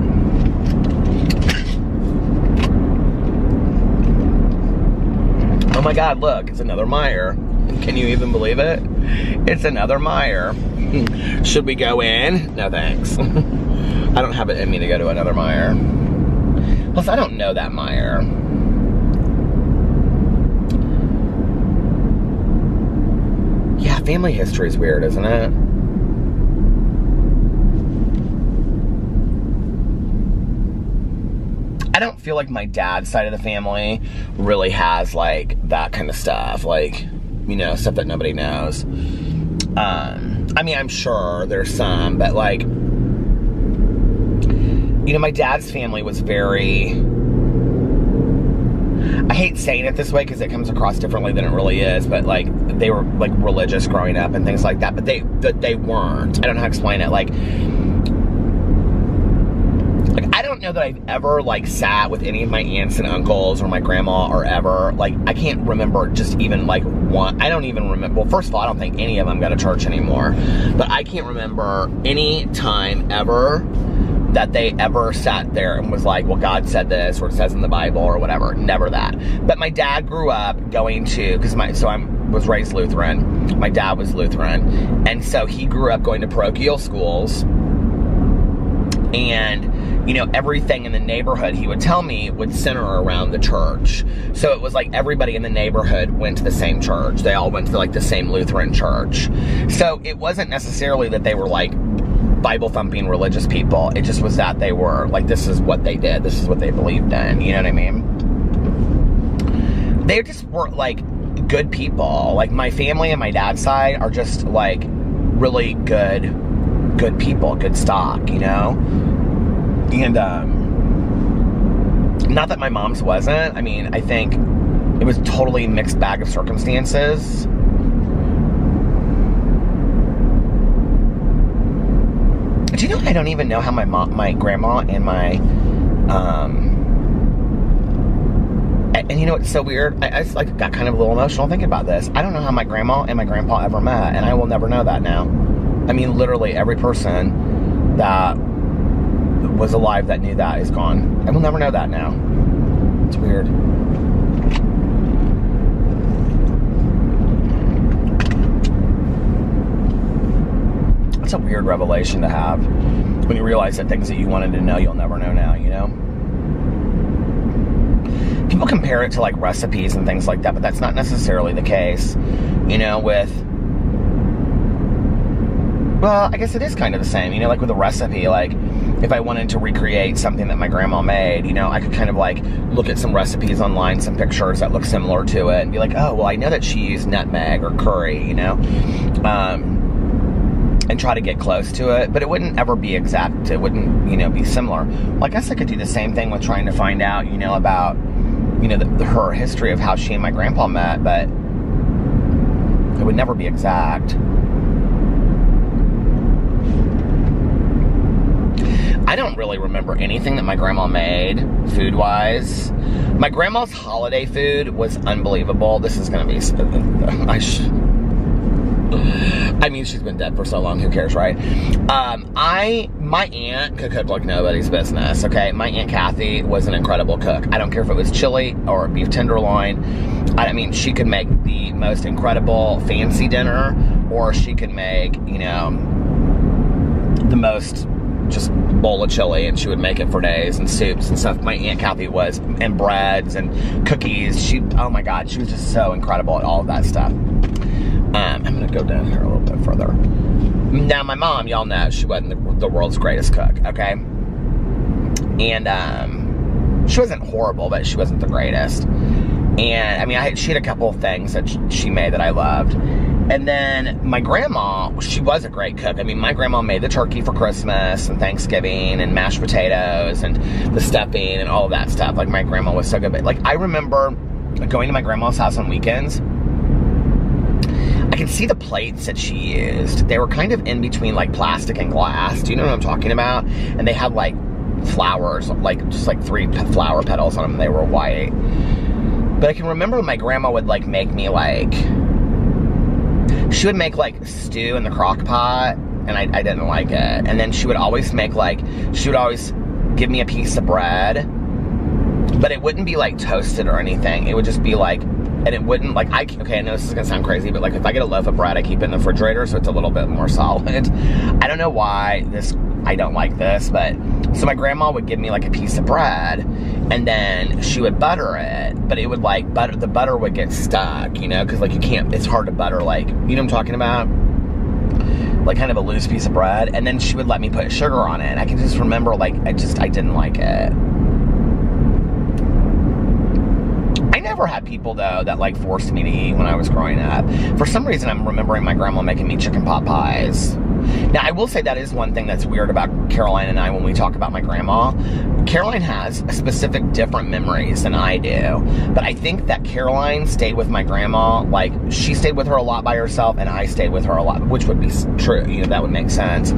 Oh my God, look, it's another Meijer. Can you even believe it? It's another Meijer. Should we go in? No thanks. I don't have it in me to go to another Meijer. Plus, I don't know that Meijer. Yeah, family history is weird, isn't it? I don't feel like my dad's side of the family really has, like, that kind of stuff. Like, you know, stuff that nobody knows. I mean, I'm sure there's some, but, like, you know, my dad's family was very, I hate saying it this way because it comes across differently than it really is, but, like, they were, like, religious growing up and things like that, but they weren't. I don't know how to explain it. Like, I don't know that I've ever, like, sat with any of my aunts and uncles or my grandma or ever. Like, I can't remember just even, like, one. I don't even remember. Well, first of all, I don't think any of them go to church anymore. But I can't remember any time ever that they ever sat there and was like, well, God said this, or it says in the Bible, or whatever. Never that. But my dad grew up going to, because was raised Lutheran. My dad was Lutheran. And so he grew up going to parochial schools. And, you know, everything in the neighborhood, he would tell me, would center around the church. So it was like everybody in the neighborhood went to the same church. They all went to like the same Lutheran church. So it wasn't necessarily that they were like Bible thumping religious people. It just was that they were like, this is what they did. This is what they believed in. You know what I mean? They just were like good people. Like my family and my dad's side are just like really good people, good stock, you know? And, not that my mom's wasn't. I mean, I think it was totally a mixed bag of circumstances. Do you know, I don't even know how my grandma and my, and you know, it's so weird. I just like got kind of a little emotional thinking about this. I don't know how my grandma and my grandpa ever met, and I will never know that now. I mean, literally every person that was alive that knew that is gone. I will never know that now. It's weird. It's a weird revelation to have when you realize that things that you wanted to know, you'll never know now, you know? People compare it to like recipes and things like that, but that's not necessarily the case, you know, with, well, I guess it is kind of the same, you know, like with a recipe. Like if I wanted to recreate something that my grandma made, you know, I could kind of like look at some recipes online, some pictures that look similar to it and be like, oh, well, I know that she used nutmeg or curry, you know, and try to get close to it, but it wouldn't ever be exact. It wouldn't, you know, be similar. Well, I guess I could do the same thing with trying to find out, you know, about, you know, her history of how she and my grandpa met, but it would never be exact. I don't really remember anything that my grandma made, food-wise. My grandma's holiday food was unbelievable. This is gonna be, I mean, she's been dead for so long, who cares, right? My aunt could cook like nobody's business, okay? My Aunt Kathy was an incredible cook. I don't care if it was chili or beef tenderloin. I mean, she could make the most incredible fancy dinner, or she could make, you know, the most just bowl of chili, and she would make it for days, and soups and stuff. My Aunt Kathy was, and breads and cookies. Oh my God, she was just so incredible at all of that stuff. I'm gonna go down here a little bit further. Now, my mom, y'all know, she wasn't the world's greatest cook, okay? And she wasn't horrible, but she wasn't the greatest. And I mean, she had a couple of things that she made that I loved. And then my grandma, she was a great cook. I mean, my grandma made the turkey for Christmas and Thanksgiving and mashed potatoes and the stuffing and all of that stuff. Like, my grandma was so good. But like, I remember going to my grandma's house on weekends. I can see the plates that she used. They were kind of in between like plastic and glass. Do you know what I'm talking about? And they had like flowers, like just like 3 flower petals on them. They were white. But I can remember my grandma would like make me like, she would make like stew in the crock pot, and I didn't like it. And then she would always make like, she would always give me a piece of bread, but it wouldn't be like toasted or anything. It would just be like, and it wouldn't, like, okay, I know this is gonna sound crazy, but like if I get a loaf of bread, I keep it in the refrigerator so it's a little bit more solid. I don't know why I don't like this, but, so my grandma would give me like a piece of bread, and then she would butter it, but it would like, the butter would get stuck, you know, because like you can't, it's hard to butter, like, you know what I'm talking about? Like kind of a loose piece of bread, and then she would let me put sugar on it, and I can just remember like, I didn't like it. I never had people though that like forced me to eat when I was growing up. For some reason, I'm remembering my grandma making me chicken pot pies. Now, I will say that is one thing that's weird about Caroline and I when we talk about my grandma. Caroline has specific different memories than I do. But I think that Caroline stayed with my grandma, like, she stayed with her a lot by herself, and I stayed with her a lot, which would be true, you know, that would make sense.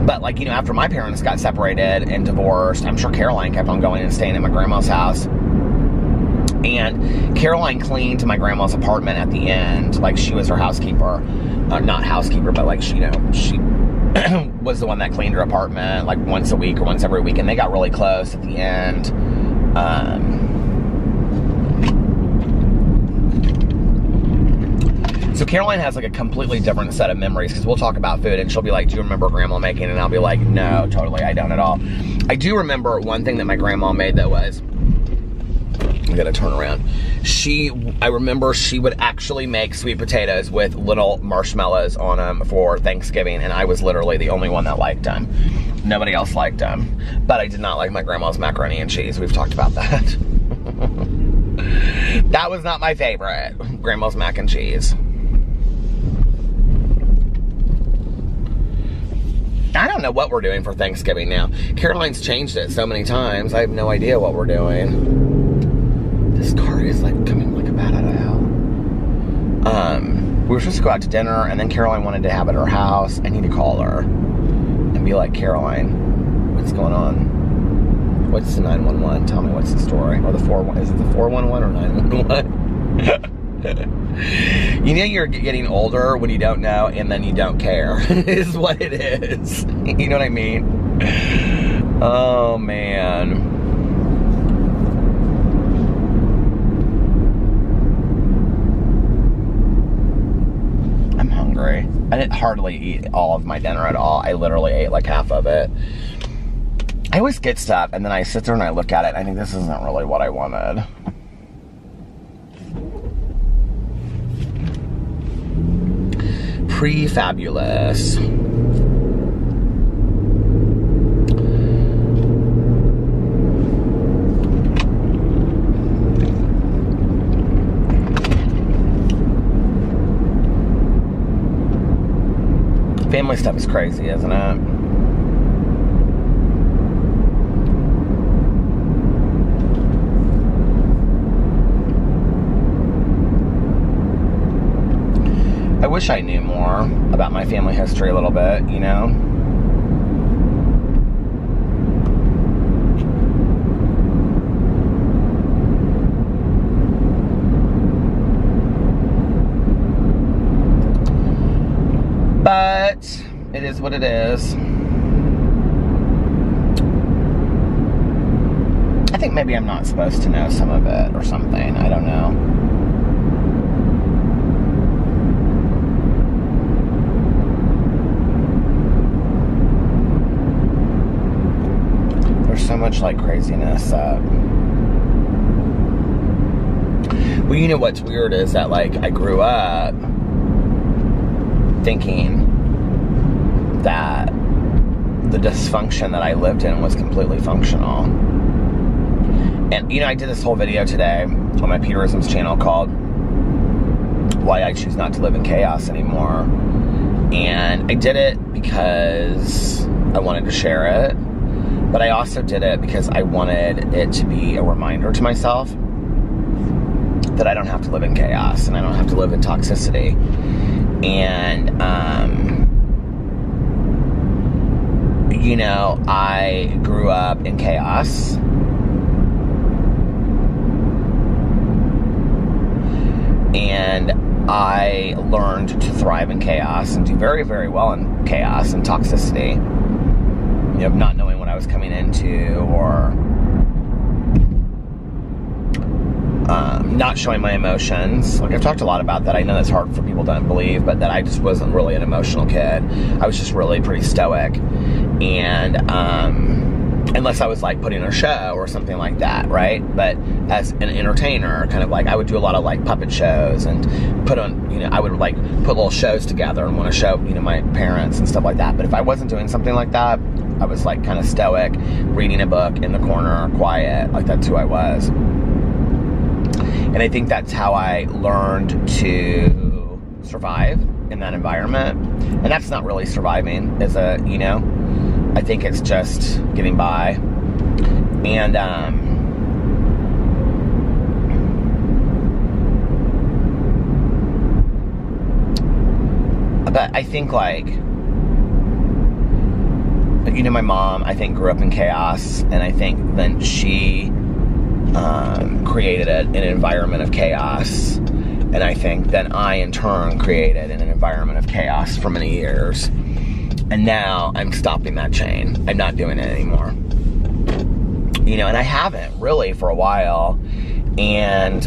But, like, you know, after my parents got separated and divorced, I'm sure Caroline kept on going and staying at my grandma's house. And Caroline cleaned my grandma's apartment at the end, like she was her housekeeper. Not housekeeper, but like, she was the one that cleaned her apartment like once a week or once every week, and they got really close at the end. Caroline has like a completely different set of memories because we'll talk about food and she'll be like, do you remember grandma making? And I'll be like, no, totally, I don't at all. I do remember one thing that my grandma made that was, I gotta turn around. I remember she would actually make sweet potatoes with little marshmallows on them for Thanksgiving, and I was literally the only one that liked them. Nobody else liked them. But I did not like my grandma's macaroni and cheese. We've talked about that. That was not my favorite, grandma's mac and cheese. I don't know what we're doing for Thanksgiving now. Caroline's changed it so many times. I have no idea what we're doing. This car is like coming like a bat out of hell. We were supposed to go out to dinner, and then Caroline wanted to have it at her house. I need to call her and be like, Caroline, what's going on? What's the 911? Tell me what's the story. Or the 411? Is it the 411 or 911? You know you're getting older when you don't know, and then you don't care. Is what it is. You know what I mean? Oh man. I didn't hardly eat all of my dinner at all. I literally ate like half of it. I always get stuff and then I sit there and I look at it and I think this isn't really what I wanted. Pre-fabulous. Family stuff is crazy, isn't it? I wish I knew more about my family history a little bit, you know? But it is what it is. I think maybe I'm not supposed to know some of it or something. I don't know. There's so much like craziness. Well, you know what's weird is that like I grew up thinking that the dysfunction that I lived in was completely functional. And you know, I did this whole video today on my Peterisms channel called Why I Choose Not to Live in Chaos Anymore. And I did it because I wanted to share it, but I also did it because I wanted it to be a reminder to myself that I don't have to live in chaos and I don't have to live in toxicity. And, you know, I grew up in chaos. And I learned to thrive in chaos and do very, very well in chaos and toxicity. You know, not knowing what I was coming into or not showing my emotions. Like, I've talked a lot about that. I know that's hard for people to believe, but that I just wasn't really an emotional kid. I was just really pretty stoic. And, unless I was like putting on a show or something like that, right? But as an entertainer, kind of like I would do a lot of like puppet shows and put on, you know, I would like put little shows together and want to show, you know, my parents and stuff like that. But if I wasn't doing something like that, I was like kind of stoic, reading a book in the corner, quiet, like that's who I was. And I think that's how I learned to survive in that environment. And that's not really surviving as a, you know, I think it's just getting by. And, but I think like, you know, my mom, I think grew up in chaos, and I think then she created an environment of chaos. And I think then I, in turn, created an environment of chaos for many years. And now I'm stopping that chain. I'm not doing it anymore. You know, and I haven't really for a while. And,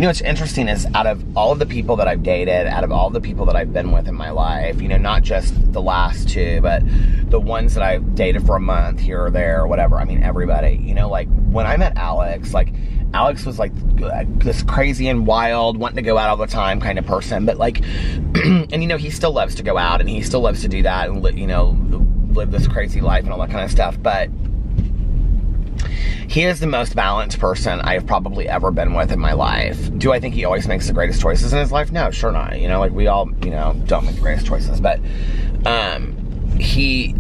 You know, what's interesting is out of all of the people that I've dated, out of all the people that I've been with in my life, you know, not just the last two, but the ones that I've dated for a month here or there or whatever. I mean, everybody, you know, like when I met Alex, like Alex was like this crazy and wild, wanting to go out all the time kind of person. But like, and you know, he still loves to go out and he still loves to do that and, you know, live this crazy life and all that kind of stuff. But he is the most balanced person I have probably ever been with in my life. Do I think he always makes the greatest choices in his life? No, sure not. You know, like we all, you know, don't make the greatest choices. But he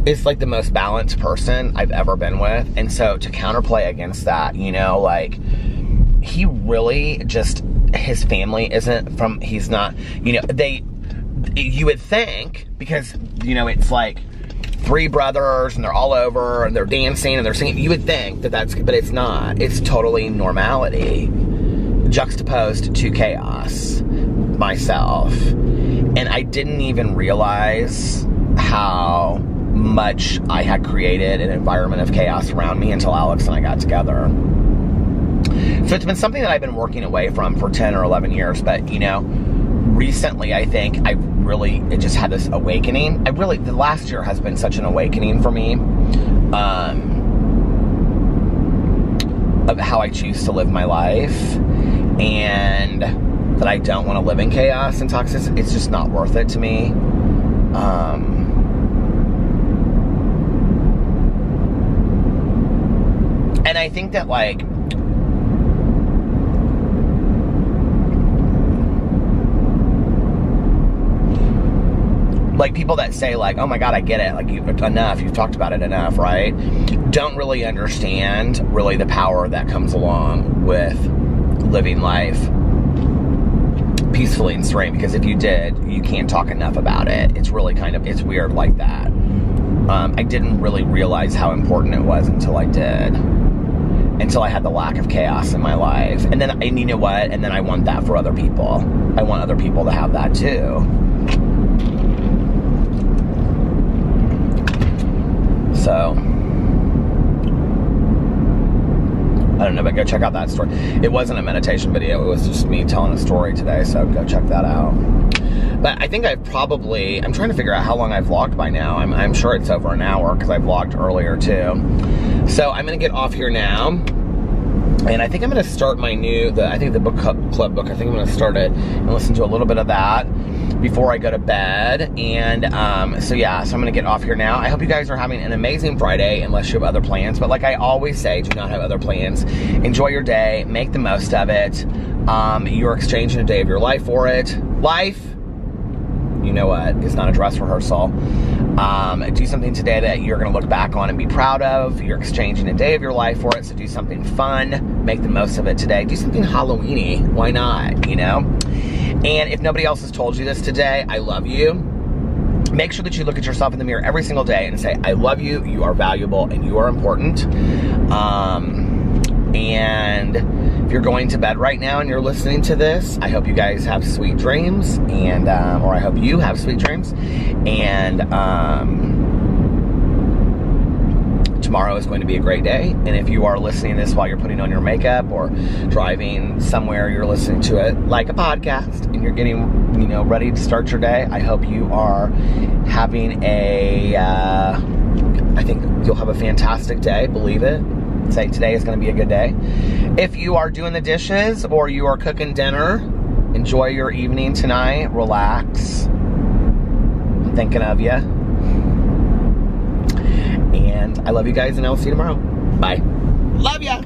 is like the most balanced person I've ever been with. And so to counterplay against that, you know, like he really just, his family isn't from, he's not, you know, you would think, because, you know, it's like 3 brothers and they're all over and they're dancing and they're singing. You would think that that's, but it's not. It's totally normality juxtaposed to chaos, myself. And I didn't even realize how much I had created an environment of chaos around me until Alex and I got together. So it's been something that I've been working away from for 10 or 11 years, but you know, recently I think it just had this awakening. The last year has been such an awakening for me, of how I choose to live my life, and that I don't want to live in chaos and toxicity. It's just not worth it to me. And I think that like, people that say like, oh my God, I get it, like you've talked about it enough, right? Don't really understand really the power that comes along with living life peacefully and serene, because if you did, you can't talk enough about it. It's really it's weird like that. I didn't really realize how important it was until I did. Until I had the lack of chaos in my life. And you know what? And then I want that for other people. I want other people to have that too. So, I don't know, but go check out that story. It wasn't a meditation video, it was just me telling a story today, so go check that out. But I think I'm trying to figure out how long I've vlogged by now. I'm sure it's over an hour, because I vlogged earlier too. So I'm gonna get off here now. And I think I'm gonna start my the book club book. I think I'm gonna start it and listen to a little bit of that before I go to bed. And so I'm gonna get off here now. I hope you guys are having an amazing Friday, unless you have other plans. But like I always say, do not have other plans. Enjoy your day, make the most of it. You're exchanging a day of your life for it. Life, you know what, is not a dress rehearsal. Do something today that you're going to look back on and be proud of. You're exchanging a day of your life for it, so do something fun. Make the most of it today. Do something Halloween-y. Why not, you know? And if nobody else has told you this today, I love you. Make sure that you look at yourself in the mirror every single day and say, I love you, you are valuable, and you are important. And if you're going to bed right now and you're listening to this, I hope you guys have sweet dreams, and or I hope you have sweet dreams. And tomorrow is going to be a great day. And if you are listening to this while you're putting on your makeup or driving somewhere, you're listening to it like a podcast, and you're getting, you know, ready to start your day, I hope you are having I think you'll have a fantastic day. Believe it. Say today is going to be a good day. If you are doing the dishes or you are cooking dinner, enjoy your evening tonight. Relax. I'm thinking of you. And I love you guys, and I'll see you tomorrow. Bye. Love ya.